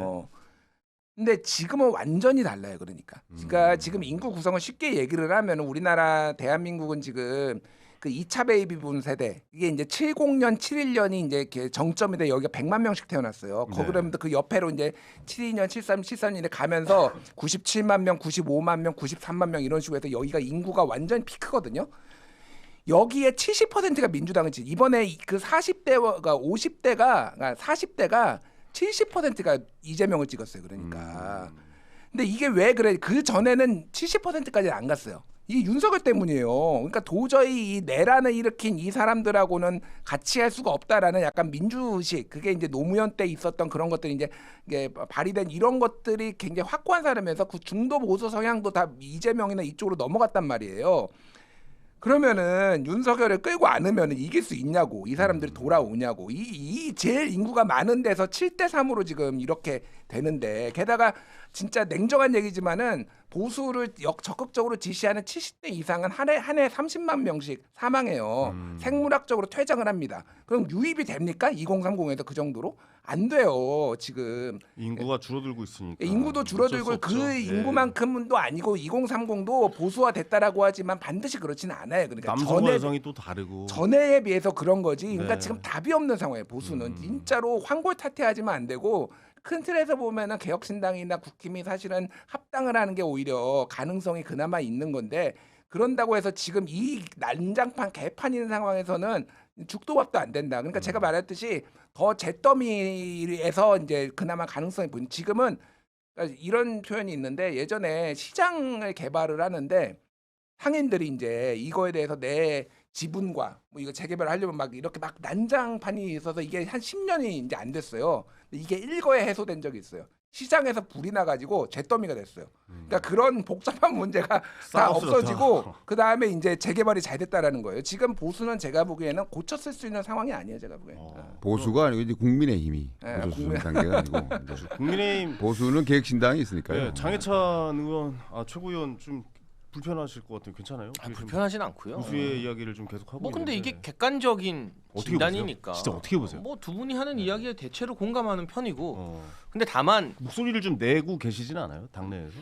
근데 지금은 완전히 달라요. 그러니까 지금 인구 구성을 쉽게 얘기를 하면 우리나라 대한민국은 지금 그 2차 베이비붐 세대 이게 이제 70년, 71년이 이제 이렇게 정점인데 여기가 100만 명씩 태어났어요. 네. 그러면 그 옆에로 이제 72년, 73, 74년에 가면서 97만 명, 95만 명, 93만 명 이런 식으로 해서 여기가 인구가 완전 피크거든요. 여기에 70%가 민주당을 지지. 이번에 그 40대가 50대가 40대가 70%가 이재명을 찍었어요. 그러니까. 근데 이게 왜 그래? 그 전에는 70%까지는 안 갔어요. 이게 윤석열 때문이에요. 그러니까 도저히 이 내란을 일으킨 이 사람들하고는 같이 할 수가 없다라는 약간 민주의식, 그게 이제 노무현 때 있었던 그런 것들이 이제 이게 발휘된 이런 것들이 굉장히 확고한 사람이면서 그 중도 보수 성향도 다 이재명이나 이쪽으로 넘어갔단 말이에요. 그러면은 윤석열을 끌고 안으면 이길 수 있냐고, 이 사람들이 돌아오냐고. 이 제일 인구가 많은 데서 7대3으로 지금 이렇게 되는데, 게다가 진짜 냉정한 얘기지만은 보수를 적극적으로 지시하는 70대 이상은 한 해 30만 명씩 사망해요. 생물학적으로 퇴장을 합니다. 그럼 유입이 됩니까? 2030에서 그 정도로? 안 돼요. 지금 인구가 줄어들고 있으니까. 인구도 줄어들고 어쩔 수 그 없죠. 예. 인구만큼도 아니고 2030도 보수화 됐다라고 하지만 반드시 그렇지는 않아요. 그러니까 남성과 여성이 또 다르고. 전에에 비해서 그런 거지. 그러니까 네. 지금 답이 없는 상황이에요. 보수는 진짜로 환골탈태하지만 안 되고, 큰 틀에서 보면은 개혁신당이나 국힘이 사실은 합당을 하는 게 오히려 가능성이 그나마 있는 건데, 그런다고 해서 지금 이 난장판 개판인 상황에서는 죽도 밥도 안 된다. 그러니까 제가 말했듯이 더 잿더미에서 이제 그나마 가능성이 보인. 지금은 그러니까 이런 표현이 있는데, 예전에 시장을 개발을 하는데 상인들이 이제 이거에 대해서 내 지분과 뭐 이거 재개발을 하려면 막 이렇게 막 난장판이 있어서 이게 한 10년이 이제 안 됐어요. 근데 이게 일거에 해소된 적이 있어요. 시장에서 불이 나가지고 잿더미가 됐어요. 그러니까 그런 복잡한 문제가 다 싸웠어, 없어지고 다. 그 다음에 이제 재개발이 잘 됐다라는 거예요. 지금 보수는 제가 보기에는 고쳤을 수 있는 상황이 아니에요. 제가 보기에는. 보수가 아니고 이제 국민의힘이 네, 보수 수준 단계가 아니고 이제 국민의힘 보수는 개혁신당이 있으니까요. 네, 장해찬 의원, 최고위원 좀 불편하실 것 같아요. 괜찮아요? 불편하진 않고요. 보수의 이야기를 좀 계속 하고 뭐 근데 있는데. 이게 객관적인 어떻게 진단이니까. 보세요? 진짜 어떻게 보세요? 뭐 두 분이 하는 이야기에 대체로 공감하는 편이고. 어. 근데 다만 목소리를 좀 내고 계시진 않아요? 당내에서?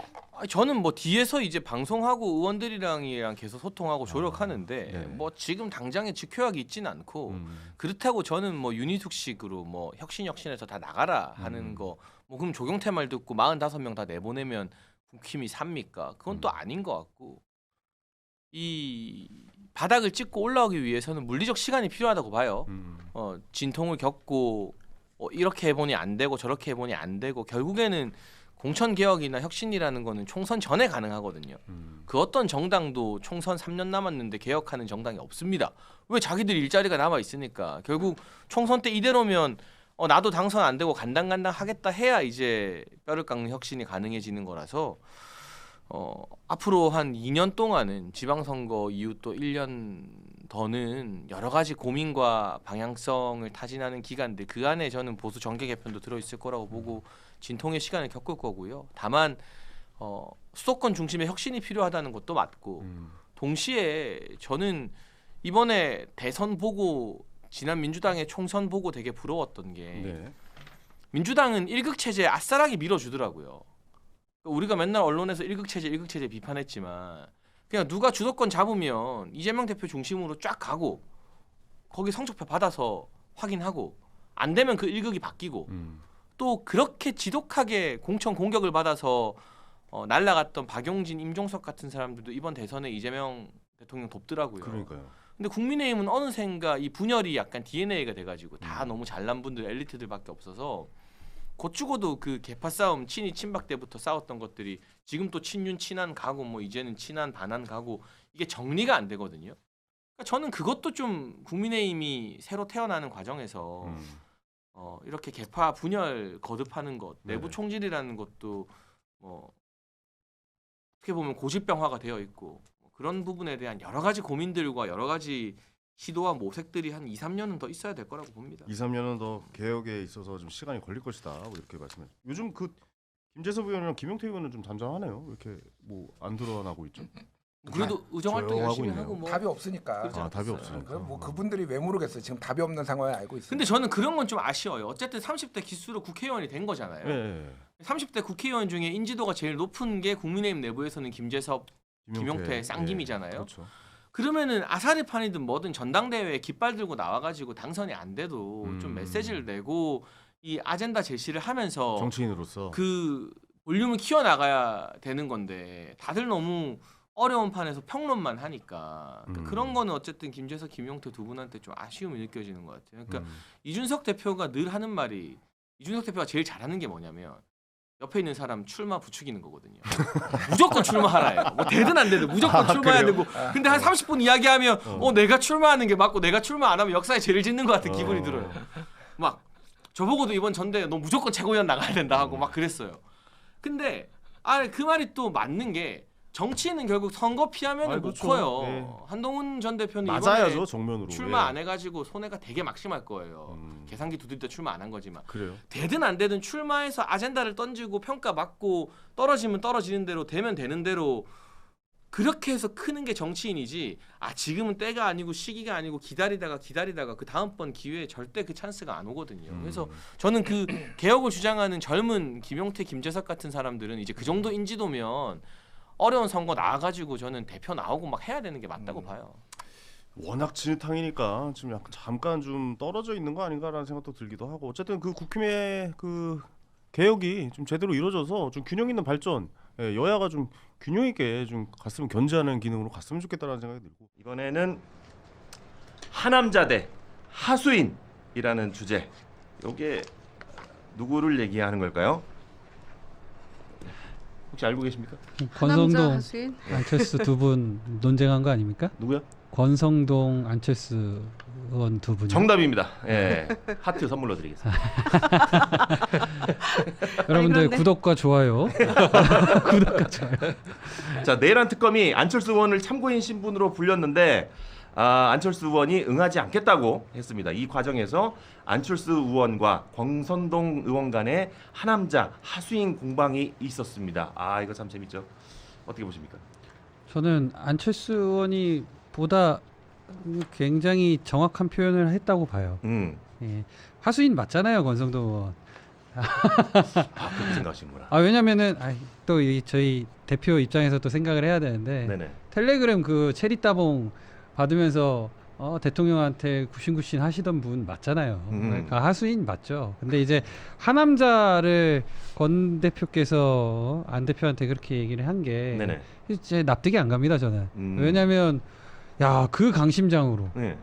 저는 뭐 뒤에서 이제 방송하고 의원들이랑 계속 소통하고 조력하는데 네. 뭐 지금 당장에 직효약이 있지는 않고 그렇다고 저는 뭐 윤희숙식으로 뭐 혁신에서 다 나가라 하는 거 뭐 그럼 조경태 말 듣고 45명 다 내보내면 국힘이 삽니까? 그건 또 아닌 것 같고, 이 바닥을 찍고 올라오기 위해서는 물리적 시간이 필요하다고 봐요. 진통을 겪고 이렇게 해보니 안 되고 저렇게 해보니 안 되고, 결국에는 공천 개혁이나 혁신이라는 거는 총선 전에 가능하거든요. 그 어떤 정당도 총선 3년 남았는데 개혁하는 정당이 없습니다. 왜? 자기들 일자리가 남아 있으니까. 결국 총선 때 이대로면 나도 당선 안 되고 간당간당 하겠다 해야 이제 뼈를 깎는 혁신이 가능해지는 거라서 앞으로 한 2년 동안은 지방선거 이후 또 1년 더는 여러 가지 고민과 방향성을 타진하는 기간인데, 그 안에 저는 보수 정계 개편도 들어있을 거라고 보고 진통의 시간을 겪을 거고요. 다만 수도권 중심의 혁신이 필요하다는 것도 맞고, 동시에 저는 이번에 대선 보고 지난 민주당의 총선 보고 되게 부러웠던 게 네. 민주당은 1극 체제 아싸라게 밀어주더라고요. 우리가 맨날 언론에서 1극 체제 비판했지만 그냥 누가 주도권 잡으면 이재명 대표 중심으로 쫙 가고 거기 성적표 받아서 확인하고 안 되면 그 1극이 바뀌고 또 그렇게 지독하게 공천 공격을 받아서 날아갔던 박용진, 임종석 같은 사람들도 이번 대선에 이재명 대통령 돕더라고요. 그러니까요. 근데 국민의힘은 어느샌가 이 분열이 약간 DNA가 돼가지고 다 너무 잘난 분들 엘리트들밖에 없어서 곧 죽어도 그 계파 싸움 친이 친박 때부터 싸웠던 것들이 지금 또 친윤 친한 가고 뭐 이제는 친한 반한 가고 이게 정리가 안 되거든요. 그러니까 저는 그것도 좀 국민의힘이 새로 태어나는 과정에서 이렇게 계파 분열 거듭하는 것, 내부 네네. 총질이라는 것도 뭐 어떻게 보면 고질병화가 되어 있고 뭐 그런 부분에 대한 여러 가지 고민들과 여러 가지 시도와 모색들이 한 2, 3년은 더 있어야 될 거라고 봅니다. 2, 3년은 더 개혁에 있어서 좀 시간이 걸릴 것이다. 뭐 이렇게 말씀해. 요즘 그 김재섭 의원이랑 김용태 의원은 좀 단정하네요. 왜 이렇게 뭐 안 드러나고 있죠? 그래도 의정 활동 조용하고 열심히 있네요. 하고 뭐 답이 없으니까. 그러지 아, 답이 않겠어요. 없으니까. 뭐 그분들이 왜 모르겠어요. 지금 답이 없는 상황을 알고 있어요. 근데 저는 그런 건 좀 아쉬워요. 어쨌든 30대 기수로 국회의원이 된 거잖아요. 예. 30대 국회의원 중에 인지도가 제일 높은 게 국민의힘 내부에서는 김재섭, 김용태 쌍김이잖아요. 그렇죠. 그러면은 아사리판이든 뭐든 전당대회에 깃발 들고 나와가지고 당선이 안 돼도 좀 메시지를 내고 이 아젠다 제시를 하면서 정치인으로서 그 볼륨을 키워나가야 되는 건데 다들 너무 어려운 판에서 평론만 하니까 그러니까 그런 거는 어쨌든 김재석, 김용태 두 분한테 좀 아쉬움이 느껴지는 것 같아요. 그러니까 이준석 대표가 늘 하는 말이 이준석 대표가 제일 잘하는 게 뭐냐면 옆에 있는 사람 출마 부추기는 거거든요. 무조건 출마하라요. 뭐 되든 안 되든 무조건 출마해야 되고. 근데 한 30분 이야기하면 내가 출마하는 게 맞고 내가 출마 안 하면 역사에 죄를 짓는 것 같은 기분이 들어요. 막 저보고도 이번 전대에 너 무조건 최고위원 나가야 된다 하고 막 그랬어요. 근데 그 말이 또 맞는 게 정치인은 결국 선거 피하면 못 그렇죠. 커요. 네. 한동훈 전 대표는 맞아야죠 이번에 정면으로. 출마 예. 안 해가지고 손해가 되게 막심할 거예요. 계산기 두들겨 출마 안 한 거지만. 그래요. 되든 안 되든 출마해서 아젠다를 던지고 평가받고 떨어지면 떨어지는 대로 되면 되는 대로 그렇게 해서 크는 게 정치인이지. 지금은 때가 아니고 시기가 아니고 기다리다가 그 다음번 기회에 절대 그 찬스가 안 오거든요. 그래서 저는 그 개혁을 주장하는 젊은 김용태, 김재석 같은 사람들은 이제 그 정도 인지도면 어려운 선거 나와가지고 저는 대표 나오고 막 해야 되는 게 맞다고 봐요. 워낙 진흙탕이니까 지금 약간 잠깐 좀 떨어져 있는 거 아닌가라는 생각도 들기도 하고 어쨌든 그 국힘의 그 개혁이 좀 제대로 이루어져서 좀 균형 있는 발전, 여야가 좀 균형 있게 좀 갔으면 견제하는 기능으로 갔으면 좋겠다라는 생각이 들고 이번에는 하남자 대 하수인이라는 주제. 이게 누구를 얘기하는 걸까요? 혹시 알고 계십니까? 권성동, 안철수 두 분 논쟁한 거 아닙니까? 누구야? 권성동, 안철수 의원 두 분. 정답입니다. 예. 하트 선물로 드리겠습니다. 여러분들 구독과 좋아요. 구독과 좋아요. 자, 내란 특검이 안철수 의원을 참고인 신분으로 불렸는데 안철수 의원이 응하지 않겠다고 했습니다. 이 과정에서 안철수 의원과 권성동 의원 간의 하남자 하수인 공방이 있었습니다. 이거 참 재밌죠. 어떻게 보십니까? 저는 안철수 의원이 보다 굉장히 정확한 표현을 했다고 봐요. 예. 하수인 맞잖아요, 권성동 의원. 그렇게 생각하시는구나. 왜냐면은 또 저희 대표 입장에서 또 생각을 해야 되는데 네네. 텔레그램 그 체리 따봉 받으면서 대통령한테 굽신굽신 하시던 분 맞잖아요. 그러니까 하수인 맞죠. 근데 이제 하남자를 권 대표께서 안 대표한테 그렇게 얘기를 한 게 네네. 이제 납득이 안 갑니다, 저는. 왜냐면 그 강심장으로 네.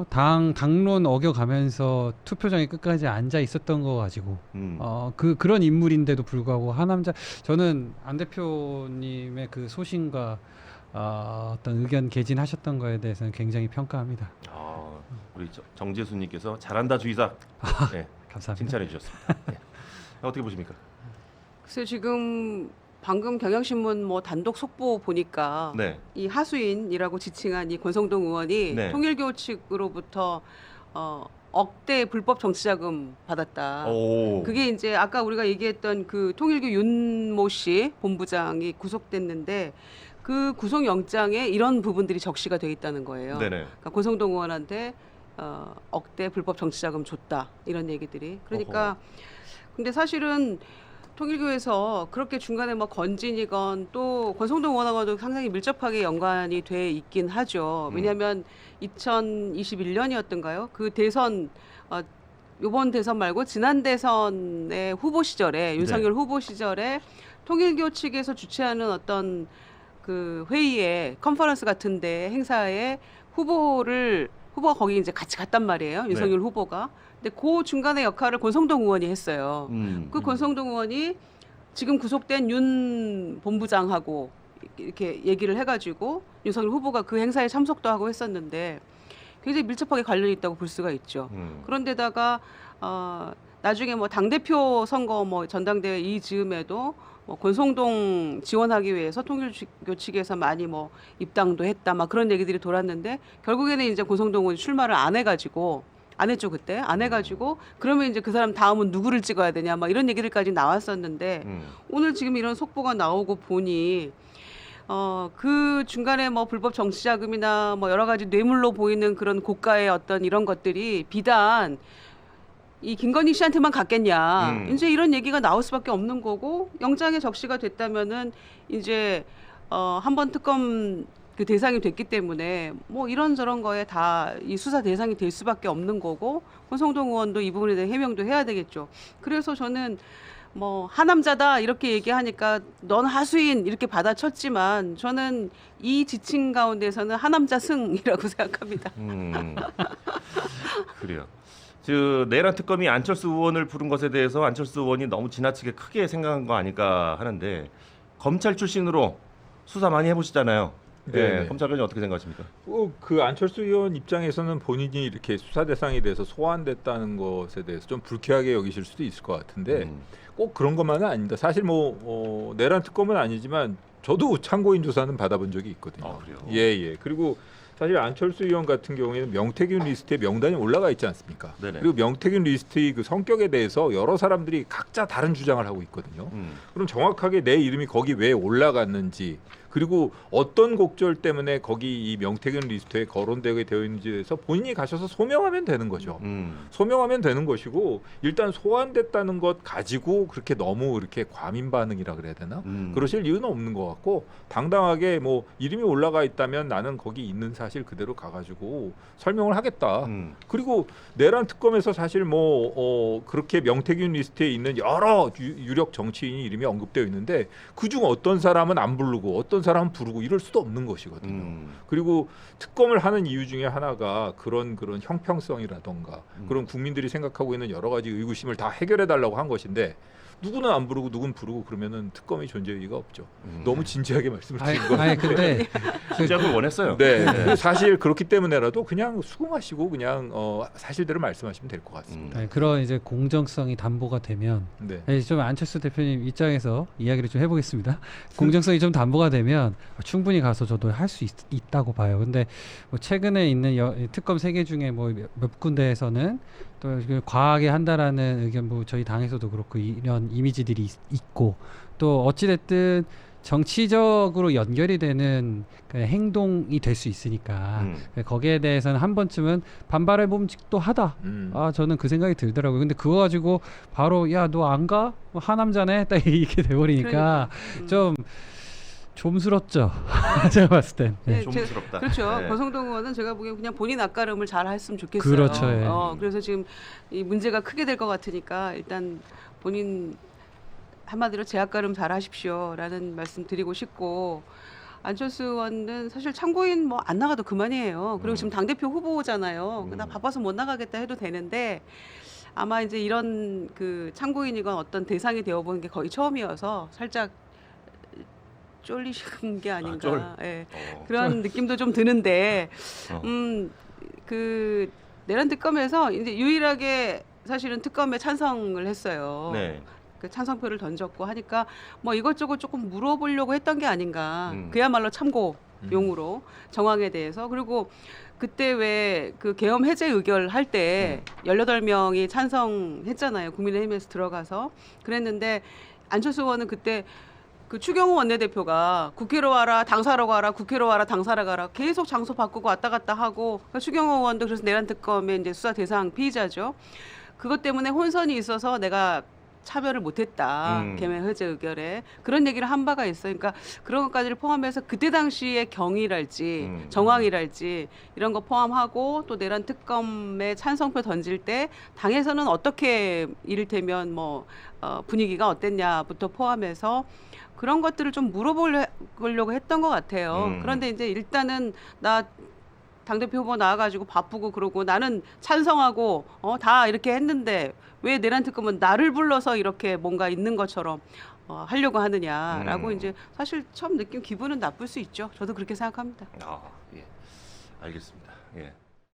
당론 어겨가면서 투표장에 끝까지 앉아 있었던 거 가지고 그런 인물인데도 불구하고 하남자, 저는 안 대표님의 그 소신과 어떤 의견 개진하셨던 거에 대해서는 굉장히 평가합니다. 우리 정재수님께서 잘한다 주의사. 네, 감사합니다. 칭찬해 주셨습니다. 네. 어떻게 보십니까? 글쎄 지금 방금 경향신문 뭐 단독 속보 보니까 네. 이 하수인이라고 지칭한 이 권성동 의원이 네. 통일교 측으로부터 억대 불법 정치자금 받았다. 그게 이제 아까 우리가 얘기했던 그 통일교 윤모 씨 본부장이 구속됐는데 그 구속영장에 이런 부분들이 적시가 돼 있다는 거예요. 네네. 그러니까 권성동 의원한테 억대 불법 정치자금 줬다 이런 얘기들이. 그러니까 근데 사실은 통일교에서 그렇게 중간에 뭐 건진이건 또 권성동 의원하고도 상당히 밀접하게 연관이 돼 있긴 하죠. 왜냐하면 2021년이었던가요? 그 대선 요번 대선 말고 지난 대선의 후보 시절에 윤석열 후보 시절에 통일교 측에서 주최하는 어떤 그 회의에 컨퍼런스 같은데 행사에 후보가 거기 이제 같이 갔단 말이에요. 윤석열 후보가. 근데 그 중간의 역할을 권성동 의원이 했어요. 그 권성동 의원이 지금 구속된 윤 본부장하고 이렇게 얘기를 해가지고 윤석열 후보가 그 행사에 참석도 하고 했었는데 굉장히 밀접하게 관련이 있다고 볼 수가 있죠. 그런데다가 나중에 뭐 당대표 선거 뭐 전당대회 이 즈음에도 뭐 권성동 지원하기 위해서 통일교 측에서 많이 뭐 입당도 했다 막 그런 얘기들이 돌았는데 결국에는 이제 권성동 의원이 출마를 안 해가지고 안 했죠 그때 안 해가지고 그러면 이제 그 사람 다음은 누구를 찍어야 되냐 막 이런 얘기들까지 나왔었는데 오늘 지금 이런 속보가 나오고 보니 그 중간에 뭐 불법 정치자금이나 뭐 여러 가지 뇌물로 보이는 그런 고가의 어떤 이런 것들이 비단 이 김건희 씨한테만 갔겠냐 이제 이런 얘기가 나올 수밖에 없는 거고 영장에 적시가 됐다면은 이제 한번 특검 그 대상이 됐기 때문에 뭐 이런저런 거에 다 이 수사 대상이 될 수밖에 없는 거고 권성동 의원도 이 부분에 대해 해명도 해야 되겠죠. 그래서 저는 뭐 하남자다 이렇게 얘기하니까 넌 하수인 이렇게 받아쳤지만 저는 이 지침 가운데서는 하남자 승이라고 생각합니다. 그래요. 내란 특검이 안철수 의원을 부른 것에 대해서 안철수 의원이 너무 지나치게 크게 생각한 거 아닐까 하는데 검찰 출신으로 수사 많이 해보시잖아요. 네, 검찰관이 어떻게 생각하십니까? 그 안철수 의원 입장에서는 본인이 이렇게 수사 대상이 돼서 소환됐다는 것에 대해서 좀 불쾌하게 여기실 수도 있을 것 같은데 꼭 그런 것만은 아닙니다. 사실 뭐 내란 특검은 아니지만 저도 참고인 조사는 받아본 적이 있거든요. 그래요? 예. 그리고 사실 안철수 의원 같은 경우에는 명태균 리스트에 명단이 올라가 있지 않습니까? 네네. 그리고 명태균 리스트의 그 성격에 대해서 여러 사람들이 각자 다른 주장을 하고 있거든요. 그럼 정확하게 내 이름이 거기 왜 올라갔는지 그리고 어떤 곡절 때문에 거기 이 명태균 리스트에 거론되게 되어 있는지에 대해서 본인이 가셔서 소명하면 되는 거죠. 소명하면 되는 것이고 일단 소환됐다는 것 가지고 그렇게 너무 이렇게 과민 반응이라 그래야 되나? 그러실 이유는 없는 것 같고 당당하게 뭐 이름이 올라가 있다면 나는 거기 있는 사실 그대로 가가지고 설명을 하겠다. 그리고 내란 특검에서 사실 뭐 그렇게 명태균 리스트에 있는 여러 유력 정치인이 이름이 언급되어 있는데 그중 어떤 사람은 안 부르고 어떤 사람은 부르고 이럴 수도 없는 것이거든요. 그리고 특검을 하는 이유 중에 하나가 그런 형평성이라던가 그런 국민들이 생각하고 있는 여러 가지 의구심을 다 해결해 달라고 한 것인데 누구는 안 부르고 누구는 부르고 그러면은 특검이 존재의 의의가 없죠. 너무 진지하게 말씀을 드린 거예요. 아니 근데 시작을 원했어요. 네. 사실 그렇기 때문에라도 그냥 수긍하시고 그냥 사실대로 말씀하시면 될 것 같습니다. 그런 이제 공정성이 담보가 되면 좀 안철수 대표님 입장에서 이야기를 좀 해보겠습니다. 공정성이 좀 담보가 되면 충분히 가서 저도 할 수 있다고 봐요. 근데 뭐 최근에 있는 특검 3개 중에 뭐 몇 군데에서는 또 과하게 한다라는 의견 뭐 저희 당에서도 그렇고 이런 이미지들이 있고 또 어찌됐든 정치적으로 연결이 되는 그 행동이 될 수 있으니까 거기에 대해서는 한 번쯤은 반발해 봄직도 하다. 저는 그 생각이 들더라고요. 근데 그거 가지고 바로 야 너 안 가? 하남자네? 딱 이렇게 돼버리니까 좀 좀스럽죠. 제가 봤을 땐. 네, 좀스럽다. 그렇죠. 네. 권성동 의원은 제가 보기엔 그냥 본인 앞가름을 잘 했으면 좋겠어요. 그렇죠. 그래서 지금 이 문제가 크게 될 것 같으니까 일단 본인 한마디로 제 앞가름 잘 하십시오라는 말씀 드리고 싶고 안철수 의원은 사실 참고인 뭐 안 나가도 그만이에요. 그리고 지금 당대표 후보잖아요. 나 바빠서 못 나가겠다 해도 되는데 아마 이제 이런 그 참고인이건 어떤 대상이 되어보는 게 거의 처음이어서 살짝 쫄리신 게 아닌가. 그런 느낌도 좀 드는데 그 내란 특검에서 이제 유일하게 사실은 특검에 찬성을 했어요. 네. 그 찬성표를 던졌고 하니까 뭐 이것저것 조금 물어보려고 했던 게 아닌가. 그야말로 참고용으로 정황에 대해서. 그리고 그때 왜 그 계엄 해제 의결 할 때 18명이 찬성했잖아요. 국민의힘에서 들어가서. 그랬는데 안철수 의원은 그때 그 추경호 원내대표가 국회로 와라 당사로 가라 국회로 와라 당사로 가라 계속 장소 바꾸고 왔다 갔다 하고 추경호 의원도 그래서 내란 특검의 이제 수사 대상 피의자죠. 그것 때문에 혼선이 있어서 내가 참여를 못했다. 계엄 해제 의결에 그런 얘기를 한 바가 있어요. 그러니까 그런 것까지를 포함해서 그때 당시의 경위랄지 정황이랄지 이런 거 포함하고 또 내란 특검에 찬성표 던질 때 당에서는 어떻게 이를테면 뭐 분위기가 어땠냐부터 포함해서 그런 것들을 좀 물어보려고 했던 것 같아요. 그런데 이제 일단은 나 당대표 후보 나와가지고 바쁘고 그러고 나는 찬성하고 다 이렇게 했는데 왜 내란 특검은 나를 불러서 이렇게 뭔가 있는 것처럼 하려고 하느냐라고 이제 사실 처음 느낀 기분은 나쁠 수 있죠. 저도 그렇게 생각합니다. 예. 알겠습니다. 예.